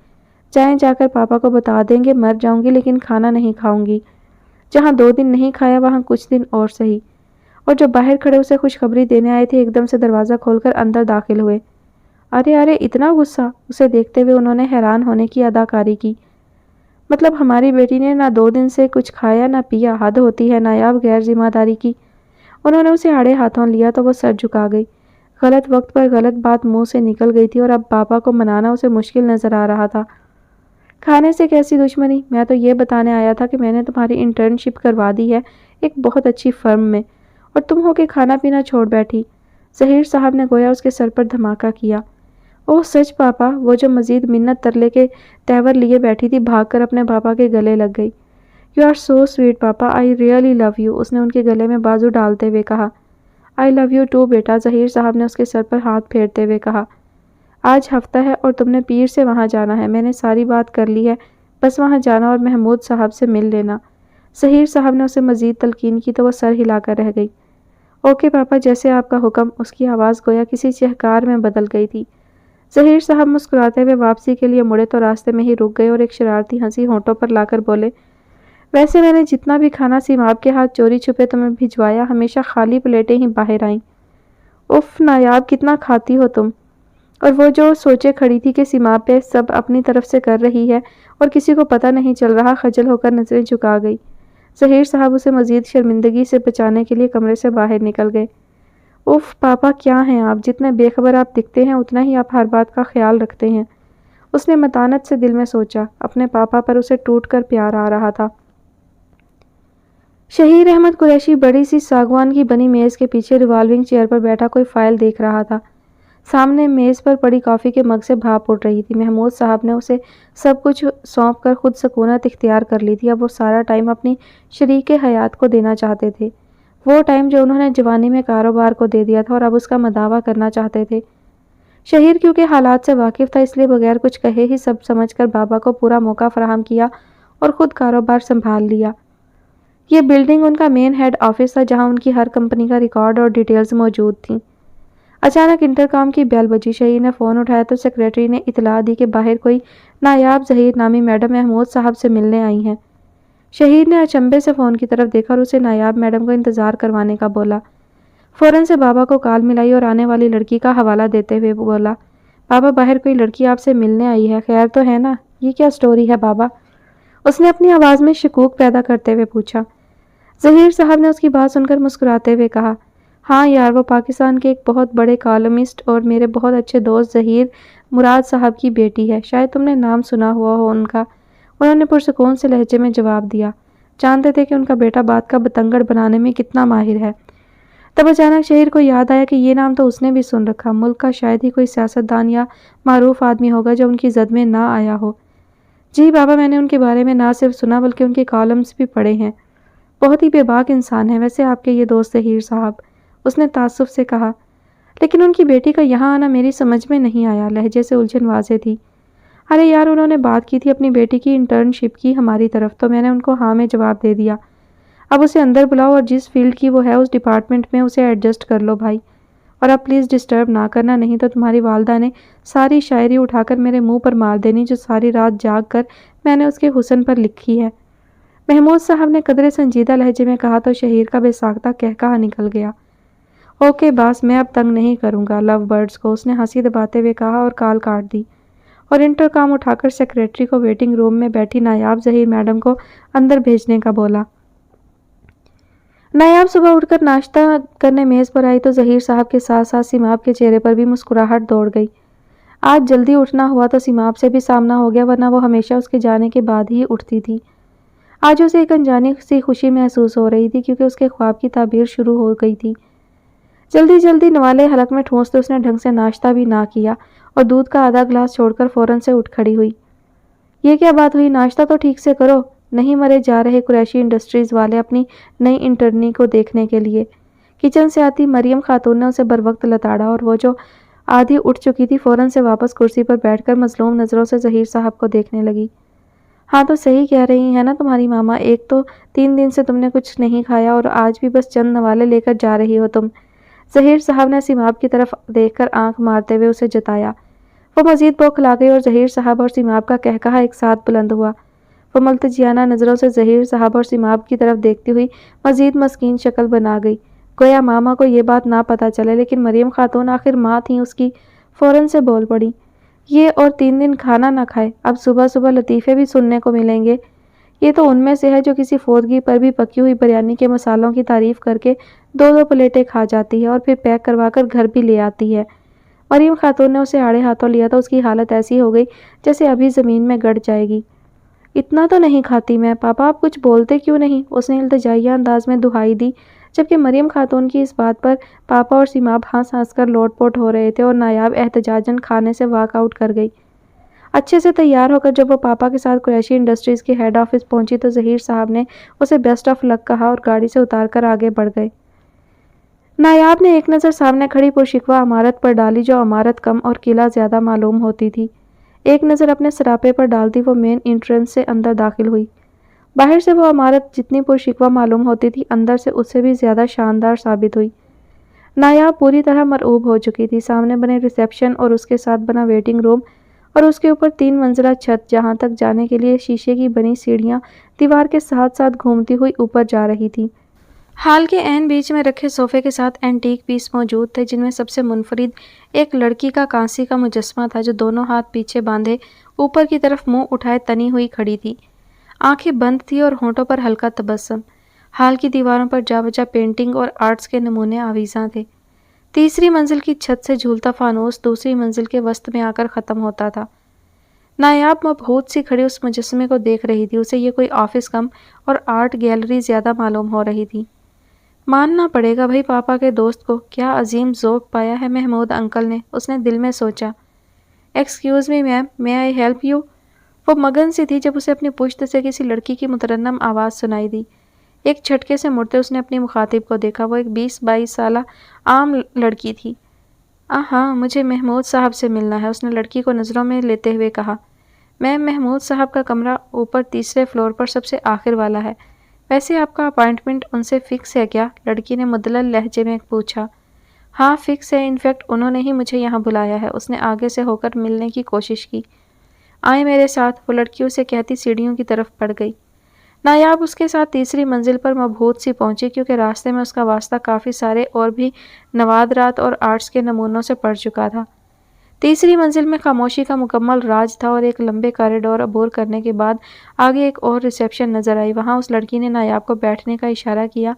جائیں جا کر پاپا کو بتا دیں گے مر جاؤں گی لیکن کھانا نہیں کھاؤں گی۔ جہاں 2 دن نہیں کھایا وہاں کچھ دن اور سہی۔ اور جو باہر کھڑے اسے خوشخبری دینے آئے تھے ایک دم سے دروازہ کھول کر اندر داخل ہوئے۔ ارے اتنا غصہ! اسے دیکھتے ہوئے انہوں نے حیران ہونے کی اداکاری کی۔ مطلب ہماری بیٹی نے نہ 2 دن سے کچھ کھایا نہ پیا، حد ہوتی ہے نایاب غیر ذمہ داری کی۔ انہوں نے اسے آڑے ہاتھوں لیا تو وہ سر جھکا گئی۔ غلط وقت پر غلط بات منہ سے نکل گئی تھی اور اب پاپا کو منانا اسے مشکل نظر آ رہا تھا۔ کھانے سے کیسی دشمنی؟ میں تو یہ بتانے آیا تھا کہ میں نے تمہاری انٹرنشپ کروا دی ہے ایک بہت اچھی فرم میں، اور تم ہو کے کھانا پینا چھوڑ بیٹھی۔ ظہیر صاحب نے گویا اس کے سر پر دھماکہ کیا۔ اوہ سچ پاپا! وہ جو مزید منت ترلے کے تیور لیے بیٹھی تھی بھاگ کر اپنے پاپا کے گلے لگ گئی۔ You are so sweet papa, I really love you, اس نے ان کے گلے میں بازو ڈالتے ہوئے کہا۔ آئی لو یو ٹو بیٹا، ظہیر صاحب نے اس کے سر پر ہاتھ پھیرتے ہوئے کہا۔ آج ہفتہ ہے اور تم نے پیر سے وہاں جانا ہے، میں نے ساری بات کر لی ہے، بس وہاں جانا اور محمود صاحب سے مل لینا۔ ظہیر صاحب نے اسے مزید تلقین کی تو وہ سر ہلا کر رہ گئی۔ اوکے پاپا، جیسے آپ کا حکم، اس کی آواز گویا کسی چہکار میں بدل گئی تھی۔ ظہیر صاحب مسکراتے ہوئے واپسی کے لیے مڑے تو راستے میں ہی رک گئے اور ایک شرارتی ہنسی ہونٹوں پر لا کر بولے، ویسے میں نے جتنا بھی کھانا سیماب کے ہاتھ چوری چھپے تمہیں بھجوایا، ہمیشہ خالی پلیٹیں ہی باہر آئیں۔ اف نایاب، کتنا کھاتی ہو تم! اور وہ جو سوچے کھڑی تھی کہ سیماب پہ سب اپنی طرف سے کر رہی ہے اور کسی کو پتہ نہیں چل رہا، خجل ہو کر نظریں جھکا گئی۔ ظہیر صاحب اسے مزید شرمندگی سے بچانے کے لیے کمرے سے باہر نکل گئے۔ اف پاپا، کیا ہیں آپ؟ جتنے بے خبر آپ دکھتے ہیں اتنا ہی آپ ہر بات کا خیال رکھتے ہیں، اس نے متانت سے دل میں سوچا۔ اپنے پاپا پر اسے ٹوٹ کر پیار آ رہا تھا۔ شہیر احمد قریشی بڑی سی ساگوان کی بنی میز کے پیچھے ریوالونگ چیئر پر بیٹھا کوئی فائل دیکھ رہا تھا۔ سامنے میز پر پڑی کافی کے مگ سے بھاپ اٹھ رہی تھی۔ محمود صاحب نے اسے سب کچھ سونپ کر خود سکونت اختیار کر لی تھی۔ اب وہ سارا ٹائم اپنی شریک حیات کو دینا چاہتے تھے، وہ ٹائم جو انہوں نے جوانی میں کاروبار کو دے دیا تھا اور اب اس کا مداوع کرنا چاہتے تھے۔ شہیر کیونکہ حالات سے واقف تھا اس لیے بغیر کچھ کہے ہی سب سمجھ کر بابا کو پورا موقع فراہم کیا اور خود کاروبار سنبھال لیا۔ یہ بلڈنگ ان کا مین ہیڈ آفس تھا جہاں ان کی ہر کمپنی کا ریکارڈ اور ڈیٹیلز موجود تھیں۔ اچانک انٹرکام کی بیل بجی۔ شہیر نے فون اٹھایا تو سیکریٹری نے اطلاع دی کہ باہر کوئی نایاب ظہیر نامی میڈم محمود صاحب سے ملنے آئی ہیں۔ شہیر نے اچنبے سے فون کی طرف دیکھا اور اسے نایاب میڈم کو انتظار کروانے کا بولا۔ فوراً سے بابا کو کال ملائی اور آنے والی لڑکی کا حوالہ دیتے ہوئے بولا، بابا باہر کوئی لڑکی آپ سے ملنے آئی ہے، خیر تو ہے نا؟ یہ کیا سٹوری ہے بابا؟ اس نے اپنی آواز میں شکوک پیدا کرتے ہوئے پوچھا۔ ظہیر صاحب نے اس کی بات سن کر مسکراتے ہوئے کہا، ہاں یار، وہ پاکستان کے ایک بہت بڑے کالمسٹ اور میرے بہت اچھے دوست ظہیر مراد صاحب کی بیٹی ہے، شاید تم نے نام سنا ہوا ہو ان کا، انہوں نے پرسکون سے لہجے میں جواب دیا۔ جانتے تھے کہ ان کا بیٹا بات کا بتنگڑ بنانے میں کتنا ماہر ہے۔ تب اچانک شہیر کو یاد آیا کہ یہ نام تو اس نے بھی سن رکھا، ملک کا شاید ہی کوئی سیاستدان یا معروف آدمی ہوگا جو ان کی زد میں نہ آیا ہو۔ جی بابا، میں نے ان کے بارے میں نہ صرف سنا بلکہ ان کے کالمز بھی پڑھے ہیں، بہت ہی بے باک انسان ہیں۔ ویسے آپ کے یہ دوست ظہیر صاحب، اس نے تعصب سے کہا۔ لیکن ان کی بیٹی کا یہاں آنا میری سمجھ میں نہیں آیا، لہجے سے الجھن واضح تھی۔ ارے یار، انہوں نے بات کی تھی اپنی بیٹی کی انٹرنشپ کی ہماری طرف، تو میں نے ان کو ہاں میں جواب دے دیا۔ اب اسے اندر بلاؤ اور جس فیلڈ کی وہ ہے اس ڈپارٹمنٹ میں اسے ایڈجسٹ کر لو بھائی، اور اب پلیز ڈسٹرب نہ کرنا، نہیں تو تمہاری والدہ نے ساری شاعری اٹھا کر میرے منہ پر مار دینی جو ساری رات جاگ کر میں نے اس کے حسن پر لکھی ہے۔ محمود صاحب نے قدرے سنجیدہ لہجے میں کہا تو شہیر کا بے ساختہ کہکہا نکل گیا۔ اوکے باس، میں اب تنگ نہیں کروں گا لو برڈز کو، اس نے ہنسی دباتے ہوئے کہا اور کال کاٹ دی، اور انٹر کام اٹھا کر سیکریٹری کو ویٹنگ روم میں بیٹھی نایاب ظہیر میڈم کو اندر بھیجنے کا بولا۔ نایاب صبح اٹھ کر ناشتہ کرنے میز پر آئی تو ظہیر صاحب کے ساتھ ساتھ سیماب کے چہرے پر بھی مسکراہٹ دوڑ گئی۔ آج جلدی اٹھنا ہوا تو سیماب سے بھی سامنا ہو گیا، ورنہ وہ ہمیشہ اس کے جانے کے بعد ہی اٹھتی تھی۔ آج اسے ایک انجانی سی خوشی محسوس ہو رہی تھی کیونکہ اس کے خواب کی تعبیر شروع ہو گئی تھی۔ جلدی جلدی نوالے حلق میں ٹھونستے اس نے ڈھنگ سے ناشتہ بھی نہ کیا اور دودھ کا آدھا گلاس چھوڑ کر فوراً سے اٹھ کھڑی ہوئی۔ یہ کیا بات ہوئی، ناشتہ تو ٹھیک سے کرو، نہیں مرے جا رہے قریشی انڈسٹریز والے اپنی نئی انٹرنی کو دیکھنے کے لیے۔ کچن سے آتی مریم خاتون نے اسے بروقت لتاڑا اور وہ جو آدھی اٹھ چکی تھی فوراً سے واپس کرسی پر بیٹھ کر مظلوم نظروں سے ظہیر صاحب کو دیکھنے لگی۔ ہاں تو صحیح کہہ رہی ہے نا تمہاری ماما، ایک تو 3 دن سے تم نے کچھ نہیں کھایا اور آج بھی بس چند نوالے لے کر جا رہی ہو تم۔ ظہیر صاحب نے سیماب کی طرف دیکھ کر آنکھ مارتے ہوئے اسے جتایا۔ وہ مزید بوکھلا گئی اور ظہیر صاحب اور سیماب کا کہکہا ایک ساتھ بلند ہوا۔ وہ ملتجیانہ نظروں سے ظہیر صاحب اور سیماب کی طرف دیکھتی ہوئی مزید مسکین شکل بنا گئی، گویا ماما کو یہ بات نہ پتہ چلے، لیکن مریم خاتون آخر ماں تھیں اس کی، فوراً سے بول پڑی، یہ اور 3 دن کھانا نہ کھائے، اب صبح صبح لطیفے بھی سننے کو ملیں گے۔ یہ تو ان میں سے ہے جو کسی فوتگی پر بھی پکی ہوئی بریانی کے مسالوں کی تعریف کر کے 2 پلیٹیں کھا جاتی ہے اور پھر پیک کروا کر گھر بھی لے آتی ہے۔ مریم خاتون نے اسے آڑے ہاتھوں لیا تو اس کی حالت ایسی ہو گئی جیسے ابھی زمین میں گڑ جائے گی۔ اتنا تو نہیں کھاتی میں، پاپا آپ کچھ بولتے کیوں نہیں، اس نے التجائیہ انداز میں دہائی دی، جبکہ مریم خاتون کی اس بات پر پاپا اور سیماب ہنس ہنس کر لوٹ پوٹ ہو رہے تھے اور نایاب احتجاجاً کھانے سے واک آؤٹ کر گئی۔ اچھے سے تیار ہو کر جب وہ پاپا کے ساتھ قریشی انڈسٹریز کے ہیڈ آفس پہنچی تو ظہیر صاحب نے اسے بیسٹ آف لک کہا اور گاڑی سے اتار کر آگے بڑھ گئے۔ نایاب نے ایک نظر سامنے کھڑی پرشکوہ عمارت پر ڈالی جو عمارت کم اور قلعہ زیادہ معلوم ہوتی تھی، ایک نظر اپنے سراپے پر ڈالتی وہ مین انٹرنس سے اندر داخل ہوئی۔ باہر سے وہ عمارت جتنی پرشکوہ معلوم ہوتی تھی اندر سے اس سے بھی زیادہ شاندار ثابت ہوئی۔ نایاب پوری طرح مرعوب ہو چکی تھی، سامنے بنے ریسیپشن اور اس کے ساتھ بنا ویٹنگ روم اور اس کے اوپر 3 منزلہ چھت جہاں تک جانے کے لیے شیشے کی بنی سیڑھیاں دیوار کے ساتھ ساتھ گھومتی ہوئی اوپر جا رہی تھی۔ ہال کے عین بیچ میں رکھے صوفے کے ساتھ اینٹیک پیس موجود تھے جن میں سب سے منفرد ایک لڑکی کا کانسی کا مجسمہ تھا جو دونوں ہاتھ پیچھے باندھے اوپر کی طرف منہ اٹھائے تنی ہوئی کھڑی تھی، آنکھیں بند تھی اور ہونٹوں پر ہلکا تبسم۔ ہال کی دیواروں پر جا بجا پینٹنگ اور آرٹس کے نمونے آویزاں تھے۔ تیسری منزل کی چھت سے جھولتا فانوس دوسری منزل کے وسط میں آ کر ختم ہوتا تھا۔ نایاب مبہوت سی کھڑی اس مجسمے کو دیکھ رہی تھی، اسے یہ کوئی آفس کم اور آرٹ گیلری زیادہ معلوم ہو رہی تھی۔ ماننا پڑے گا بھائی پاپا کے دوست کو، کیا عظیم ذوق پایا ہے محمود انکل نے، اس نے دل میں سوچا۔ Excuse me ma'am, may I help you؟ وہ مگن سی تھی جب اسے اپنی پشت سے کسی لڑکی کی مترنم آواز سنائی دی۔ ایک جھٹکے سے مڑتے اس نے اپنی مخاطب کو دیکھا، وہ ایک 20-22 سالہ عام لڑکی تھی۔ ہاں مجھے محمود صاحب سے ملنا ہے، اس نے لڑکی کو نظروں میں لیتے ہوئے کہا۔ میم، محمود صاحب کا کمرہ اوپر 3رے فلور پر سب سے آخر والا ہے، ویسے آپ کا اپائنٹمنٹ ان سے فکس ہے کیا؟ لڑکی نے مدلل لہجے میں پوچھا۔ ہاں فکس ہے، انفیکٹ انہوں نے ہی مجھے یہاں بلایا ہے، اس نے آگے سے ہو کر ملنے کی کوشش کی۔ آئیں میرے ساتھ، وہ لڑکی اسے کہتی سیڑھیوں کی طرف بڑھ گئی۔ نایاب اس کے ساتھ تیسری منزل پر مبہوت سی پہنچی کیونکہ راستے میں اس کا واسطہ کافی سارے اور بھی نوادرات اور آرٹس کے نمونوں سے پڑ چکا تھا۔ تیسری منزل میں خاموشی کا مکمل راج تھا اور ایک لمبے کاریڈور عبور کرنے کے بعد آگے ایک اور ریسیپشن نظر آئی۔ وہاں اس لڑکی نے نایاب کو بیٹھنے کا اشارہ کیا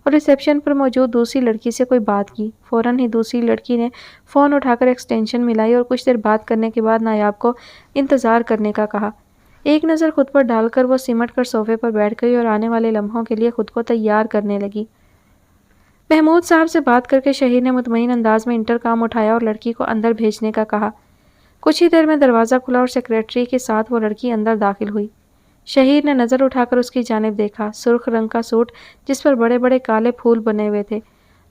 اور ریسیپشن پر موجود دوسری لڑکی سے کوئی بات کی۔ فوراً ہی دوسری لڑکی نے فون اٹھا کر ایکسٹینشن ملائی اور کچھ دیر بات کرنے کے بعد نایاب کو انتظار کرنے کا کہا۔ ایک نظر خود پر ڈال کر وہ سمٹ کر صوفے پر بیٹھ گئی اور آنے والے لمحوں کے لیے خود کو تیار کرنے لگی۔ محمود صاحب سے بات کر کے شہیر نے مطمئن انداز میں انٹر کام اٹھایا اور لڑکی کو اندر بھیجنے کا کہا۔ کچھ ہی دیر میں دروازہ کھلا اور سیکریٹری کے ساتھ وہ لڑکی اندر داخل ہوئی۔ شہیر نے نظر اٹھا کر اس کی جانب دیکھا۔ سرخ رنگ کا سوٹ جس پر بڑے بڑے کالے پھول بنے ہوئے تھے،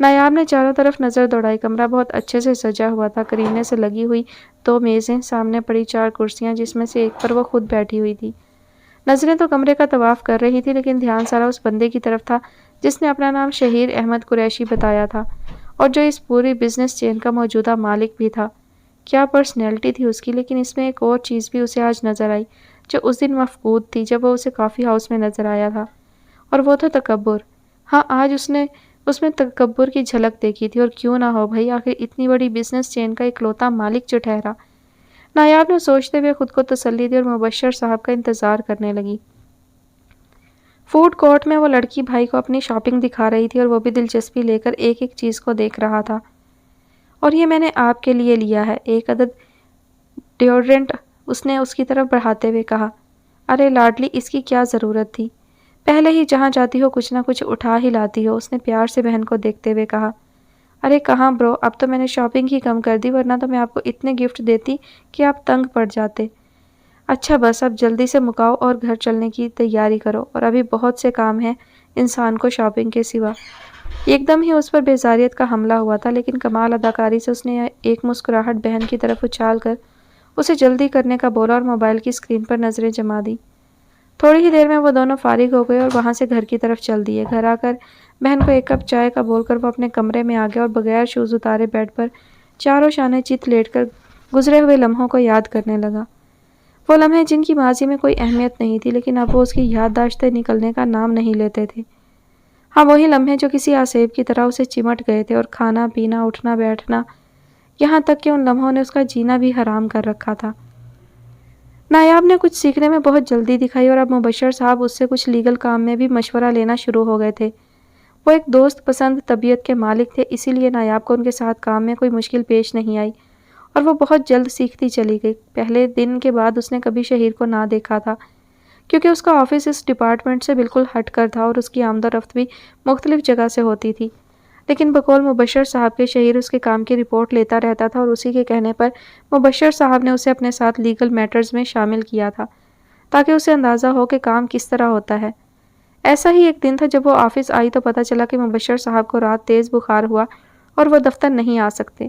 نایاب نے چاروں طرف نظر دوڑائی۔ کمرہ بہت اچھے سے سجا ہوا تھا، کرینے سے لگی ہوئی 2 میزیں، سامنے پڑی 4 کرسیاں جس میں سے ایک پر وہ خود بیٹھی ہوئی تھی۔ نظریں تو کمرے کا طواف کر رہی تھی لیکن دھیان سارا اس بندے کی طرف تھا جس نے اپنا نام شہیر احمد قریشی بتایا تھا اور جو اس پوری بزنس چین کا موجودہ مالک بھی تھا۔ کیا پرسنالٹی تھی اس کی! لیکن اس میں ایک اور چیز بھی اسے آج نظر آئی جو اس دن مفقود تھی جب وہ اسے کافی ہاؤس میں نظر آیا تھا، اور وہ تھا تکبر۔ ہاں، آج اس نے اس میں تکبر کی جھلک دیکھی تھی، اور کیوں نہ ہو بھائی، آخر اتنی بڑی بزنس چین کا اکلوتا مالک جو ٹھہرا۔ نایاب نے سوچتے ہوئے خود کو تسلی دی اور مبشر صاحب کا انتظار کرنے لگی۔ فوڈ کورٹ میں وہ لڑکی بھائی کو اپنی شاپنگ دکھا رہی تھی اور وہ بھی دلچسپی لے کر ایک ایک چیز کو دیکھ رہا تھا۔ اور یہ میں نے آپ کے لیے لیا ہے، ایک عدد ڈیوڈرنٹ اس نے اس کی طرف بڑھاتے ہوئے کہا۔ ارے لاڈلی، اس کی کیا ضرورت تھی؟ پہلے ہی جہاں جاتی ہو کچھ نہ کچھ اٹھا ہی لاتی ہو، اس نے پیار سے بہن کو دیکھتے ہوئے کہا۔ ارے کہاں برو، اب تو میں نے شاپنگ ہی کم کر دی، ورنہ تو میں آپ کو اتنے گفٹ دیتی کہ آپ تنگ پڑ جاتے۔ اچھا بس اب جلدی سے مکاؤ اور گھر چلنے کی تیاری کرو، اور ابھی بہت سے کام ہیں انسان کو شاپنگ کے سوا۔ ایک دم ہی اس پر بیزاریت کا حملہ ہوا تھا، لیکن کمال اداکاری سے اس نے ایک مسکراہٹ بہن کی طرف اچھال کر اسے جلدی کرنے کا بولا اور موبائل کی اسکرین پر نظریں جما دی۔ تھوڑی ہی دیر میں وہ دونوں فارغ ہو گئے اور وہاں سے گھر کی طرف چل دیے۔ گھر آ کر بہن کو ایک کپ چائے کا بول کر وہ اپنے کمرے میں آ گیا اور بغیر شوز اتارے بیڈ پر چاروں شانے چت لیٹ کر گزرے ہوئے لمحوں کو یاد کرنے لگا۔ وہ لمحے جن کی ماضی میں کوئی اہمیت نہیں تھی، لیکن اب وہ اس کی یادداشتیں نکلنے کا نام نہیں لیتے تھے۔ ہاں، وہی لمحے جو کسی آسیب کی طرح اسے چمٹ گئے تھے، اور کھانا پینا، اٹھنا بیٹھنا، یہاں تک کہ ان لمحوں نے اس کا جینا بھی حرام کر رکھا تھا۔ نایاب نے کچھ سیکھنے میں بہت جلدی دکھائی اور اب مبشر صاحب اس سے کچھ لیگل کام میں بھی مشورہ لینا شروع ہو گئے تھے۔ وہ ایک دوست پسند طبیعت کے مالک تھے، اسی لیے نایاب کو ان کے ساتھ کام میں کوئی مشکل پیش نہیں آئی اور وہ بہت جلد سیکھتی چلی گئی۔ پہلے دن کے بعد اس نے کبھی شہیر کو نہ دیکھا تھا، کیونکہ اس کا آفس اس ڈپارٹمنٹ سے بالکل ہٹ کر تھا اور اس کی آمد و رفت بھی مختلف جگہ سے ہوتی تھی۔ لیکن بقول مبشر صاحب کے شہیر اس کے کام کی رپورٹ لیتا رہتا تھا، اور اسی کے کہنے پر مبشر صاحب نے اسے اپنے ساتھ لیگل میٹرز میں شامل کیا تھا تاکہ اسے اندازہ ہو کہ کام کس طرح ہوتا ہے۔ ایسا ہی ایک دن تھا جب وہ آفس آئی تو پتہ چلا کہ مبشر صاحب کو رات تیز بخار ہوا اور وہ دفتر نہیں آ سکتے۔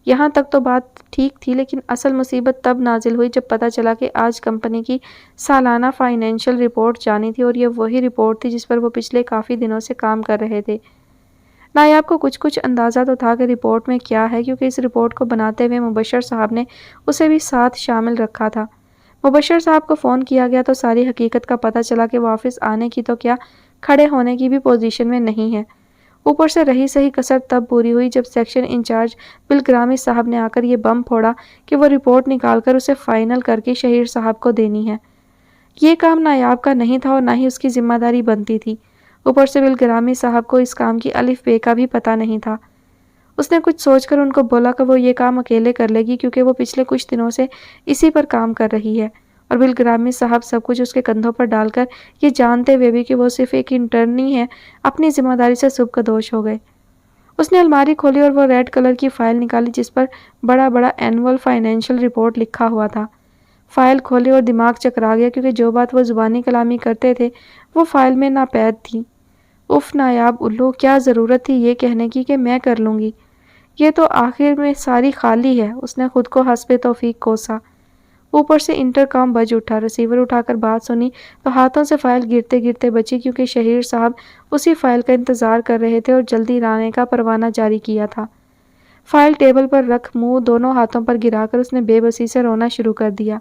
یہاں تک تو بات ٹھیک تھی، لیکن اصل مصیبت تب نازل ہوئی جب پتہ چلا کہ آج کمپنی کی سالانہ فائنینشل رپورٹ جانی تھی، اور یہ وہی رپورٹ تھی جس پر وہ پچھلے کافی دنوں سے کام کر رہے تھے۔ نایاب کو کچھ اندازہ تو تھا کہ رپورٹ میں کیا ہے، کیونکہ اس رپورٹ کو بناتے ہوئے مبشر صاحب نے اسے بھی ساتھ شامل رکھا تھا۔ مبشر صاحب کو فون کیا گیا تو ساری حقیقت کا پتہ چلا کہ وہ آفس آنے کی تو کیا کھڑے ہونے کی بھی پوزیشن میں نہیں ہے۔ اوپر سے رہی سہی کسر تب پوری ہوئی جب سیکشن انچارج بالگرامی صاحب نے آ کر یہ بم پھوڑا کہ وہ رپورٹ نکال کر اسے فائنل کر کے شہیر صاحب کو دینی ہے۔ یہ کام نایاب کا نہیں تھا اور نہ ہی اس کی ذمہ داری بنتی تھی۔ اوپر سے بالگرامی صاحب کو اس کام کی الف بے کا بھی پتہ نہیں تھا۔ اس نے کچھ سوچ کر ان کو بولا کہ وہ یہ کام اکیلے کر لے گی، کیونکہ وہ پچھلے کچھ دنوں سے اسی پر کام کر رہی ہے، اور بالگرامی صاحب سب کچھ اس کے کندھوں پر ڈال کر یہ جانتے ہوئے بھی کہ وہ صرف ایک انٹرنی ہے، اپنی ذمہ داری سے سبکدوش ہو گئے۔ اس نے الماری کھولی اور وہ ریڈ کلر کی فائل نکالی جس پر بڑا بڑا اینول فائنینشل رپورٹ لکھا ہوا تھا۔ فائل کھولی اور دماغ چکرا گیا، کیونکہ جو بات وہ زبانی کلامی کرتے تھے وہ فائل میں ناپید تھی۔ اف نایاب الو، کیا ضرورت تھی یہ کہنے کی کہ میں کر لوں گی، یہ تو آخر میں ساری خالی ہے۔ اس نے خود کو حسب توفیق کوسا۔ اوپر سے انٹر کام بج اٹھا۔ ریسیور اٹھا کر بات سنی تو ہاتھوں سے فائل گرتے گرتے بچی، کیونکہ شہیر صاحب اسی فائل کا انتظار کر رہے تھے اور جلدی لانے کا پروانہ جاری کیا تھا۔ فائل ٹیبل پر رکھ منہ دونوں ہاتھوں پر گرا کر اس نے بے بسی سے رونا شروع کر دیا۔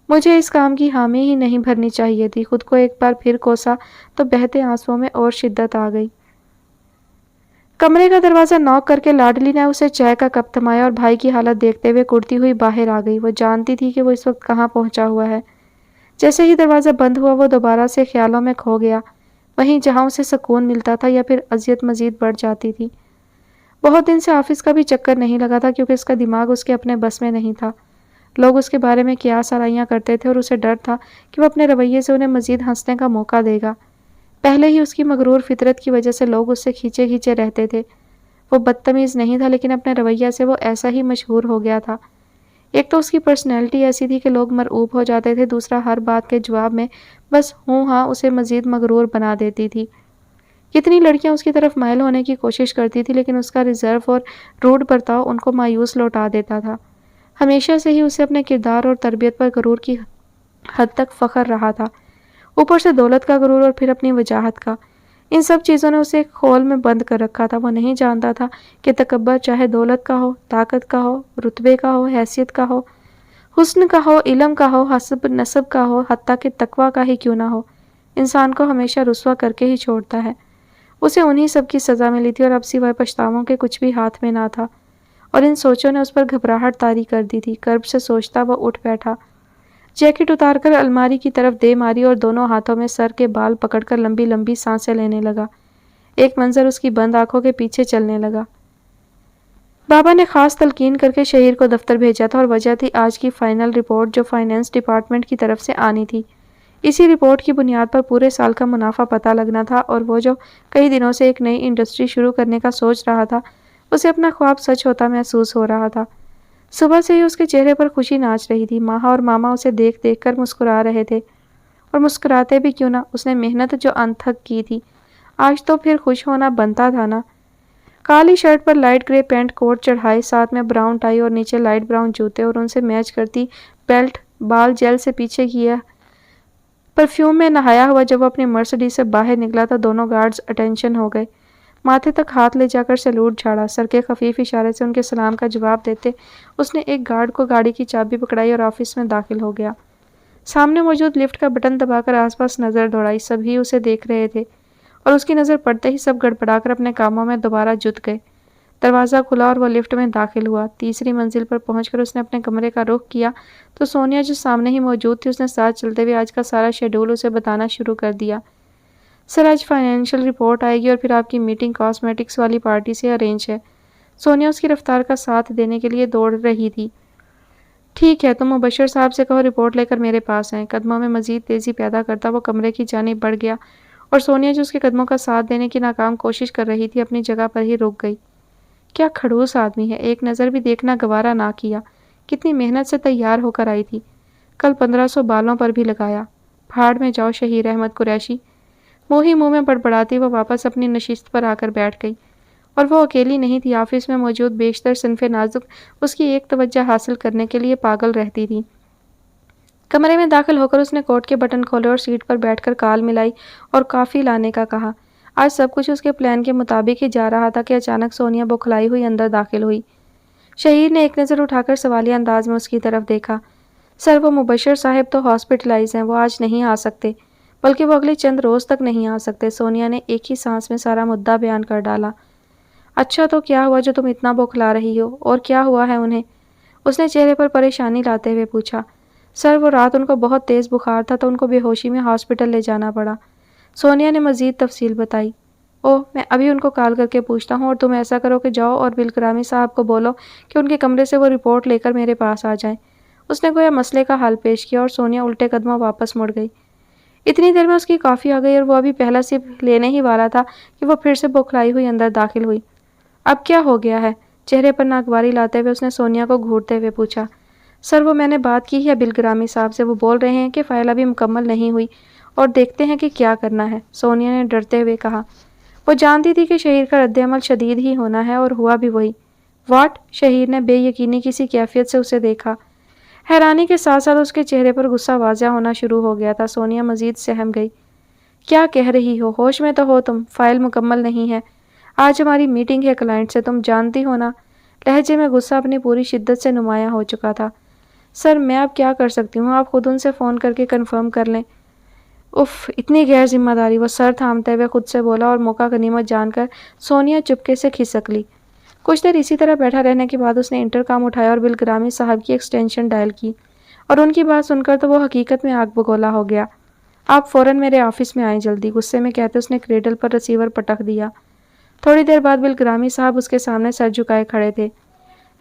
مجھے اس کام کی حامی ہی نہیں بھرنی چاہیے تھی۔ خود کو ایک بار پھر کوسا تو بہتے آنسوؤں میں اور شدت آ گئی۔ کمرے کا دروازہ نوک کر کے لاڈلی نے اسے چائے کا کپ تھمایا اور بھائی کی حالت دیکھتے ہوئے کرتی ہوئی باہر آ گئی۔ وہ جانتی تھی کہ وہ اس وقت کہاں پہنچا ہوا ہے۔ جیسے ہی دروازہ بند ہوا وہ دوبارہ سے خیالوں میں کھو گیا، وہیں جہاں اسے سکون ملتا تھا، یا پھر اذیت مزید بڑھ جاتی تھی۔ بہت دن سے آفس کا بھی چکر نہیں لگا تھا، کیونکہ اس کا دماغ اس کے اپنے بس میں نہیں تھا۔ لوگ اس کے بارے میں قیاس آرائیاں کرتے تھے اور اسے ڈر تھا کہ وہ اپنے رویے سے انہیں مزید ہنسنے کا موقع دے گا۔ پہلے ہی اس کی مغرور فطرت کی وجہ سے لوگ اس سے کھینچے کھینچے رہتے تھے۔ وہ بدتمیز نہیں تھا، لیکن اپنے رویہ سے وہ ایسا ہی مشہور ہو گیا تھا۔ ایک تو اس کی پرسنالٹی ایسی تھی کہ لوگ مرعوب ہو جاتے تھے، دوسرا ہر بات کے جواب میں بس ہوں ہاں اسے مزید مغرور بنا دیتی تھی۔ کتنی لڑکیاں اس کی طرف مائل ہونے کی کوشش کرتی تھی، لیکن اس کا ریزرو اور روڈ برتاؤ ان کو مایوس لوٹا دیتا تھا۔ ہمیشہ سے ہی اسے اپنے کردار اور تربیت پر غرور کی حد تک فخر رہا تھا، اوپر سے دولت کا غرور اور پھر اپنی وجاہت کا۔ ان سب چیزوں نے اسے ایک خول میں بند کر رکھا تھا۔ وہ نہیں جانتا تھا کہ تکبر چاہے دولت کا ہو، طاقت کا ہو، رتبے کا ہو، حیثیت کا ہو، حسن کا ہو، علم کا ہو، حسب نسب کا ہو، حتیٰ کہ تقویٰ کا ہی کیوں نہ ہو، انسان کو ہمیشہ رسوا کر کے ہی چھوڑتا ہے۔ اسے انہی سب کی سزا ملی تھی اور اب سوائے پچھتاووں کے کچھ بھی ہاتھ میں نہ تھا، اور ان سوچوں نے اس پر گھبراہٹ طاری کر دی تھی۔ کرب سے سوچتا وہ اٹھ بیٹھا، جیکٹ اتار کر الماری کی طرف دے ماری اور دونوں ہاتھوں میں سر کے بال پکڑ کر لمبی لمبی سانسیں لینے لگا۔ ایک منظر اس کی بند آنکھوں کے پیچھے چلنے لگا۔ بابا نے خاص تلقین کر کے شہیر کو دفتر بھیجا تھا، اور وجہ تھی آج کی فائنل رپورٹ جو فائنانس ڈپارٹمنٹ کی طرف سے آنی تھی۔ اسی رپورٹ کی بنیاد پر پورے سال کا منافع پتہ لگنا تھا، اور وہ جو کئی دنوں سے ایک نئی انڈسٹری شروع کرنے کا سوچ رہا تھا، اسے اپنا خواب سچ ہوتا محسوس ہو رہا تھا۔ صبح سے ہی اس کے چہرے پر خوشی ناچ رہی تھی۔ ماہا اور ماما اسے دیکھ دیکھ کر مسکرا رہے تھے، اور مسکراتے بھی کیوں نہ، اس نے محنت جو انتھک کی تھی، آج تو پھر خوش ہونا بنتا تھا نا۔ کالی شرٹ پر لائٹ گرے پینٹ کوٹ چڑھائے، ساتھ میں براؤن ٹائی اور نیچے لائٹ براؤن جوتے اور ان سے میچ کرتی بیلٹ، بال جیل سے پیچھے کیا، پرفیوم میں نہایا ہوا جب وہ اپنی مرسڈیز سے باہر نکلا تو دونوں گارڈز اٹینشن ہو گئے۔ ماتھے تک ہاتھ لے جا کر سیلوٹ جھاڑا، سر کے خفیف اشارے سے ان کے سلام کا جواب دیتے اس نے ایک گارڈ کو گاڑی کی چابی پکڑائی اور آفس میں داخل ہو گیا۔ سامنے موجود لفٹ کا بٹن دبا کر آس پاس نظر دوڑائی، سبھی اسے دیکھ رہے تھے، اور اس کی نظر پڑتے ہی سب گڑبڑا کر اپنے کاموں میں دوبارہ جت گئے۔ دروازہ کھلا اور وہ لفٹ میں داخل ہوا۔ تیسری منزل پر پہنچ کر اس نے اپنے کمرے کا رخ کیا تو سونیا جو سامنے ہی موجود تھی، اس نے ساتھ چلتے ہوئے آج کا سارا شیڈول اسے بتانا شروع کر دیا۔ سر، آج فائنینشیل رپورٹ آئے گی اور پھر آپ کی میٹنگ کاسمیٹکس والی پارٹی سے ارینج ہے۔ سونیا اس کی رفتار کا ساتھ دینے کے لیے دوڑ رہی تھی۔ ٹھیک ہے، تم مبشر صاحب سے کہو رپورٹ لے کر میرے پاس آئیں۔ قدموں میں مزید تیزی پیدا کرتا وہ کمرے کی جانب بڑھ گیا، اور سونیا جو اس کے قدموں کا ساتھ دینے کی ناکام کوشش کر رہی تھی، اپنی جگہ پر ہی رک گئی۔ کیا کھڑوس آدمی ہے، ایک نظر بھی دیکھنا گوارا نہ کیا۔ کتنی محنت سے تیار ہو کر آئی تھی، کل 1500 بالوں پر بھی لگایا۔ پھاڑ میں جاؤ شہیر احمد قریشی۔ منہ میں بڑبڑاتی وہ واپس اپنی نشست پر آ کر بیٹھ گئی، اور وہ اکیلی نہیں تھی، آفس میں موجود بیشتر صنف نازک اس کی ایک توجہ حاصل کرنے کے لیے پاگل رہتی تھی۔ کمرے میں داخل ہو کر اس نے کوٹ کے بٹن کھولے اور سیٹ پر بیٹھ کر کال ملائی اور کافی لانے کا کہا۔ آج سب کچھ اس کے پلان کے مطابق ہی جا رہا تھا کہ اچانک سونیا بوکھلائی ہوئی اندر داخل ہوئی۔ شہیر نے ایک نظر اٹھا کر سوالیہ انداز میں اس کی طرف دیکھا۔ سر، وہ مبشر صاحب تو ہاسپٹلائز ہیں، وہ آج نہیں آ سکتے، بلکہ وہ اگلے چند روز تک نہیں آ سکتے۔ سونیا نے ایک ہی سانس میں سارا مدعا بیان کر ڈالا۔ اچھا، تو کیا ہوا جو تم اتنا بوکھلا رہی ہو، اور کیا ہوا ہے انہیں؟ اس نے چہرے پر پریشانی لاتے ہوئے پوچھا۔ سر، وہ رات ان کو بہت تیز بخار تھا تو ان کو بے ہوشی میں ہاسپٹل لے جانا پڑا۔ سونیا نے مزید تفصیل بتائی۔ اوہ، میں ابھی ان کو کال کر کے پوچھتا ہوں، اور تم ایسا کرو کہ جاؤ اور بالکرامی صاحب کو بولو کہ ان کے کمرے سے وہ رپورٹ لے کر میرے پاس آ جائیں۔ اس نے گویا مسئلے کا حل پیش کیا، اور سونیا الٹے قدموں واپس مڑ گئی۔ اتنی دیر میں اس کی کافی آ گئی، اور وہ ابھی پہلا سپ لینے ہی والا تھا کہ وہ پھر سے بوکھلائی ہوئی اندر داخل ہوئی۔ اب کیا ہو گیا ہے؟ چہرے پر ناگواری لاتے ہوئے اس نے سونیا کو گھورتے ہوئے پوچھا۔ سر، وہ میں نے بات کی ہے بالکرامی صاحب سے، وہ بول رہے ہیں کہ فائل ابھی مکمل نہیں ہوئی اور دیکھتے ہیں کہ کیا کرنا ہے، سونیا نے ڈرتے ہوئے کہا۔ وہ جانتی تھی کہ شہیر کا رد عمل شدید ہی ہونا ہے، اور ہوا بھی وہی۔ واٹ؟ شہیر نے بے یقینی کسی کیفیت سے اسے دیکھا۔ حیرانی کے ساتھ ساتھ اس کے چہرے پر غصہ واضح ہونا شروع ہو گیا تھا۔ سونیا مزید سہم گئی۔ کیا کہہ رہی ہو؟ ہوش میں تو ہو تم؟ فائل مکمل نہیں ہے، آج ہماری میٹنگ ہے کلائنٹ سے، تم جانتی ہو نا۔ لہجے میں غصہ اپنی پوری شدت سے نمایاں ہو چکا تھا۔ سر، میں اب کیا کر سکتی ہوں؟ آپ خود ان سے فون کر کے کنفرم کر لیں۔ اف، اتنی غیر ذمہ داری، وہ سر تھامتے ہوئے خود سے بولا، اور موقع غنیمت جان کر سونیا چپکے سے کھسک لی۔ کچھ دیر اسی طرح بیٹھا رہنے کے بعد اس نے انٹرکام اٹھایا اور بالگرامی صاحب کی ایکسٹینشن ڈائل کی، اور ان کی بات سن کر تو وہ حقیقت میں آگ بگولا ہو گیا۔ آپ فوراً میرے آفس میں آئیں جلدی، غصے میں کہتے اس نے کریڈل پر ریسیور پٹک دیا۔ تھوڑی دیر بعد بالگرامی صاحب اس کے سامنے سر جھکائے کھڑے تھے۔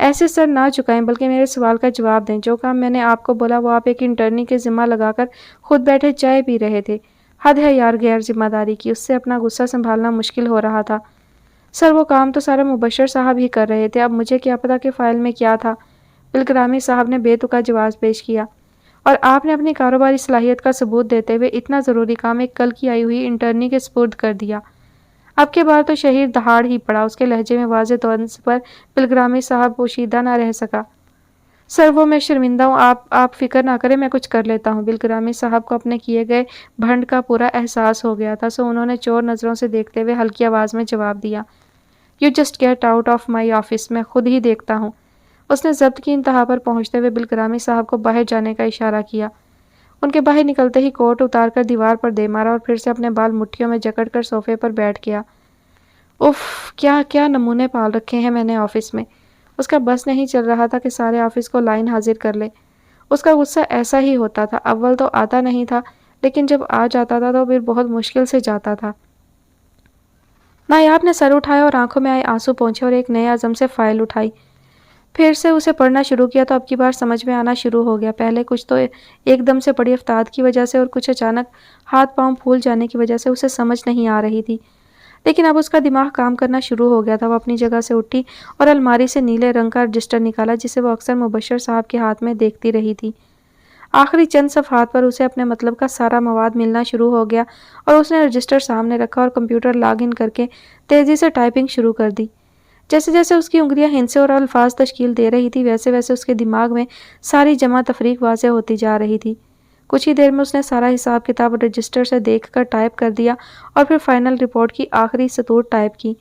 ایسے سر نہ جھکائیں، بلکہ میرے سوال کا جواب دیں۔ جو کام میں نے آپ کو بولا وہ آپ ایک انٹرنی کے ذمہ لگا کر خود بیٹھے چائے پی رہے تھے۔ حد ہے یار غیر ذمہ داری کی۔ اس سے اپنا غصہ سنبھالنا مشکل ہو رہا تھا۔ سر، وہ کام تو سارا مبشر صاحب ہی کر رہے تھے، اب مجھے کیا پتا کہ فائل میں کیا تھا، بالگرامی صاحب نے بے تکا جواز پیش کیا، اور آپ نے اپنی کاروباری صلاحیت کا ثبوت دیتے ہوئے اتنا ضروری کام ایک کل کی آئی ہوئی انٹرنی کے سپرد کر دیا۔ اب کی بار تو شہیر دہاڑ ہی پڑا۔ اس کے لہجے میں واضح طور پر بلگرامی صاحب پوشیدہ نہ رہ سکا۔ سر وہ میں شرمندہ ہوں، آپ فکر نہ کریں، میں کچھ کر لیتا ہوں۔ بلگرامی صاحب کو اپنے کیے گئے بھنڈ کا پورا احساس ہو گیا تھا، سو انہوں نے چور نظروں سے دیکھتے ہوئے ہلکی آواز میں جواب دیا، "You just get out of my office، میں خود ہی دیکھتا ہوں۔" اس نے ضبط کی انتہا پر پہنچتے ہوئے بلگرامی صاحب کو باہر جانے کا اشارہ کیا۔ ان کے باہر نکلتے ہی کوٹ اتار کر دیوار پر دے مارا اور پھر سے اپنے بال مٹھیوں میں جکڑ کر صوفے پر بیٹھ گیا۔ اف، کیا نمونے پال رکھے ہیں میں نے آفس میں۔ اس کا بس نہیں چل رہا تھا کہ سارے آفس کو لائن حاضر کر لے۔ اس کا غصہ ایسا ہی ہوتا تھا، اول تو آتا نہیں تھا، لیکن جب آ جاتا تھا تو پھر بہت مشکل سے جاتا تھا۔ نایاب نے سر اٹھایا اور آنکھوں میں آئے آنسو پونچھے اور ایک نئے عزم سے فائل اٹھائی۔ پھر سے اسے پڑھنا شروع کیا تو اب کی بار سمجھ میں آنا شروع ہو گیا۔ پہلے کچھ تو ایک دم سے پڑی افتاد کی وجہ سے اور کچھ اچانک ہاتھ پاؤں پھول جانے کی وجہ سے اسے سمجھ نہیں آ رہی تھی، لیکن اب اس کا دماغ کام کرنا شروع ہو گیا تھا۔ وہ اپنی جگہ سے اٹھی اور الماری سے نیلے رنگ کا رجسٹر نکالا جسے وہ اکثر مبشر صاحب کے ہاتھ میں دیکھتی رہی تھی۔ آخری چند صفحات پر اسے اپنے مطلب کا سارا مواد ملنا شروع ہو گیا اور اس نے رجسٹر سامنے رکھا اور کمپیوٹر لاگ ان کر کے تیزی سے ٹائپنگ شروع کر دی۔ جیسے جیسے اس کی انگلیاں ہندسے اور الفاظ تشکیل دے رہی تھی ویسے ویسے اس کے دماغ میں ساری جمع تفریق واضح ہوتی جا رہی تھی۔ کچھ ہی دیر میں اس نے سارا حساب کتاب رجسٹر سے دیکھ کر ٹائپ کر دیا اور پھر فائنل رپورٹ کی آخری سطور ٹائپ کی۔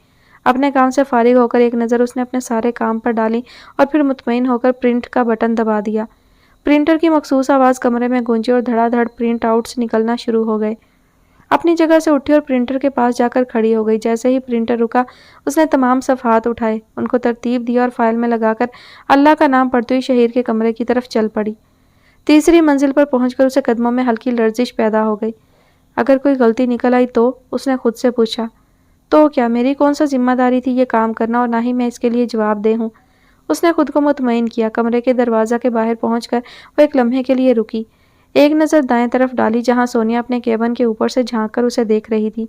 اپنے کام سے فارغ ہو کر ایک نظر اس نے اپنے سارے کام پر ڈالی اور پھر مطمئن ہو کر پرنٹ کا بٹن دبا دیا۔ پرنٹر کی مخصوص آواز کمرے میں گونجی اور دھڑا دھڑ پرنٹ آؤٹس نکلنا شروع ہو گئے۔ اپنی جگہ سے اٹھی اور پرنٹر کے پاس جا کر کھڑی ہو گئی۔ جیسے ہی پرنٹر رکا اس نے تمام صفحات اٹھائے، ان کو ترتیب دیا اور فائل میں لگا کر اللہ کا نام پڑھتے ہوئی شہیر کے کمرے کی طرف چل پڑی۔ تیسری منزل پر پہنچ کر اسے قدموں میں ہلکی لرزش پیدا ہو گئی۔ اگر کوئی غلطی نکل آئی تو؟ اس نے خود سے پوچھا۔ تو کیا میری کون سا ذمہ داری تھی یہ کام کرنا، اور نہ ہی میں اس کے لیے جواب دہ ہوں۔ اس نے خود کو مطمئن کیا۔ کمرے کے دروازہ کے باہر پہنچ کر وہ ایک لمحے کے لیے رکی، ایک نظر دائیں طرف ڈالی جہاں سونیا اپنے کیبن کے اوپر سے جھانک کر اسے دیکھ رہی تھی۔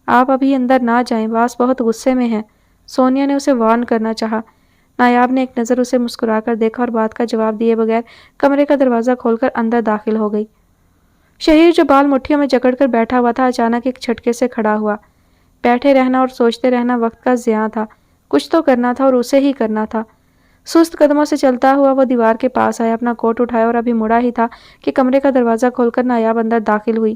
آپ ابھی اندر نہ جائیں، باس بہت غصے میں ہیں، سونیا نے اسے وارن کرنا چاہا۔ نایاب نے ایک نظر اسے مسکرا کر دیکھا اور بات کا جواب دیے بغیر کمرے کا دروازہ کھول کر اندر داخل ہو گئی۔ شہیر جو بال مٹھیوں میں جکڑ کر بیٹھا ہوا تھا اچانک ایک جھٹکے سے کھڑا ہوا۔ بیٹھے رہنا اور سوچتے رہنا وقت کا ضیاع تھا، کچھ تو کرنا تھا اور اسے ہی کرنا تھا۔ سست قدموں سے چلتا ہوا وہ دیوار کے پاس آیا، اپنا کوٹ اٹھایا اور ابھی مڑا ہی تھا کہ کمرے کا دروازہ کھول کر نایاب اندر داخل ہوئی۔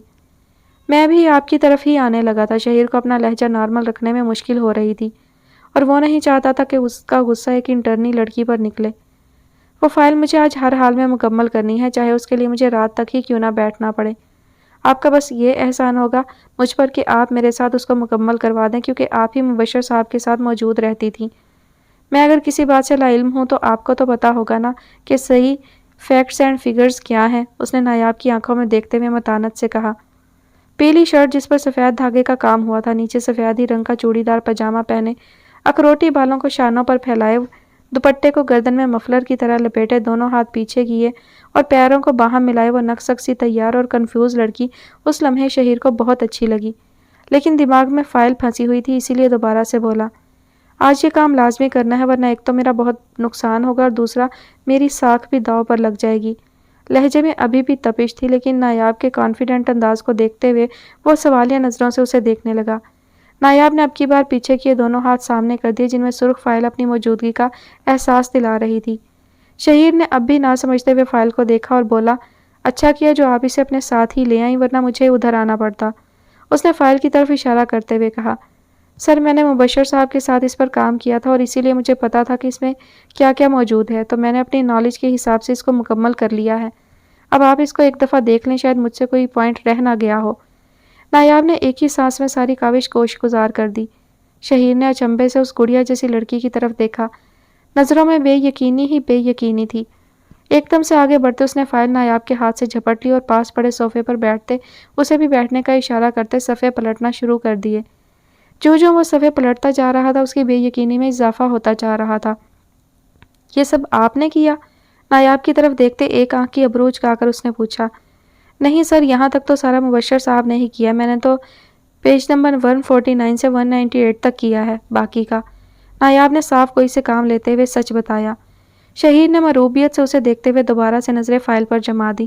میں بھی آپ کی طرف ہی آنے لگا تھا۔ شہیر کو اپنا لہجہ نارمل رکھنے میں مشکل ہو رہی تھی اور وہ نہیں چاہتا تھا کہ اس کا غصہ ایک انٹرنی لڑکی پر نکلے۔ وہ فائل مجھے آج ہر حال میں مکمل کرنی ہے، چاہے اس کے لیے مجھے رات تک ہی کیوں نہ بیٹھنا پڑے۔ آپ کا بس یہ احسان ہوگا مجھ پر کہ آپ میرے ساتھ اس کو مکمل کروا دیں، کیونکہ آپ ہی مبشر صاحب کے ساتھ موجود رہتی تھیں۔ میں اگر کسی بات سے لا علم ہوں تو آپ کو تو پتا ہوگا نا کہ صحیح فیکٹس اینڈ فگرز کیا ہیں، اس نے نایاب کی آنکھوں میں دیکھتے ہوئے متانت سے کہا۔ پیلی شرٹ جس پر سفید دھاگے کا کام ہوا تھا، نیچے سفید ہی رنگ کا چوڑی دار پاجامہ پہنے، اخروٹی بالوں کو شانوں پر پھیلائے، دوپٹے کو گردن میں مفلر کی طرح لپیٹے، دونوں ہاتھ پیچھے کیے اور پیروں کو باہم ملائے وہ نقص سی تیار اور کنفیوز لڑکی اس لمحے شہیر کو بہت اچھی لگی، لیکن دماغ میں فائل پھنسی ہوئی تھی، اسی لیے دوبارہ سے بولا، آج یہ کام لازمی کرنا ہے ورنہ ایک تو میرا بہت نقصان ہوگا اور دوسرا میری ساکھ بھی داؤ پر لگ جائے گی۔ لہجے میں ابھی بھی تپش تھی، لیکن نایاب کے کانفیڈنٹ انداز کو دیکھتے ہوئے وہ سوالیہ نظروں سے اسے دیکھنے لگا۔ نایاب نے اب کی بار پیچھے کیے دونوں ہاتھ سامنے کر دیے جن میں سرخ فائل اپنی موجودگی کا احساس دلا رہی تھی۔ شہیر نے اب بھی نہ سمجھتے ہوئے فائل کو دیکھا اور بولا، اچھا کیا جو آپ اسے اپنے ساتھ ہی لے آئیں ورنہ مجھے ادھر آنا پڑتا۔ اس نے فائل کی طرف اشارہ کرتے ہوئے کہا، سر میں نے مبشر صاحب کے ساتھ اس پر کام کیا تھا اور اسی لیے مجھے پتا تھا کہ اس میں کیا کیا موجود ہے، تو میں نے اپنی نالج کے حساب سے اس کو مکمل کر لیا ہے۔ اب آپ اس کو ایک دفعہ دیکھ لیں، شاید مجھ سے کوئی پوائنٹ رہ نہ گیا ہو۔ نایاب نے ایک ہی سانس میں ساری کاوش کوش گزار کر دی۔ شہیر نے اچنبھے سے اس گڑیا جیسی لڑکی کی طرف دیکھا، نظروں میں بے یقینی ہی بے یقینی تھی۔ ایک دم سے آگے بڑھتے اس نے فائل نایاب کے ہاتھ سے جھپٹ لی اور پاس پڑے صوفے پر بیٹھتے اسے بھی بیٹھنے کا اشارہ کرتے صفحے پلٹنا شروع کر دیے۔ جو وہ صفحے پلٹتا جا رہا تھا اس کی بے یقینی میں اضافہ ہوتا جا رہا تھا۔ یہ سب آپ نے کیا؟ نایاب کی طرف دیکھتے ایک آنکھ کی ابرو چکا کر اس نے پوچھا۔ نہیں سر، یہاں تک تو سارا مبشر صاحب نے ہی کیا، میں نے تو پیج نمبر 149 سے 198 تک کیا ہے، باقی کا۔ نایاب نے صاف کوئی سے کام لیتے ہوئے سچ بتایا۔ شہیر نے مروبیت سے اسے دیکھتے ہوئے دوبارہ سے نظریں فائل پر جما دی۔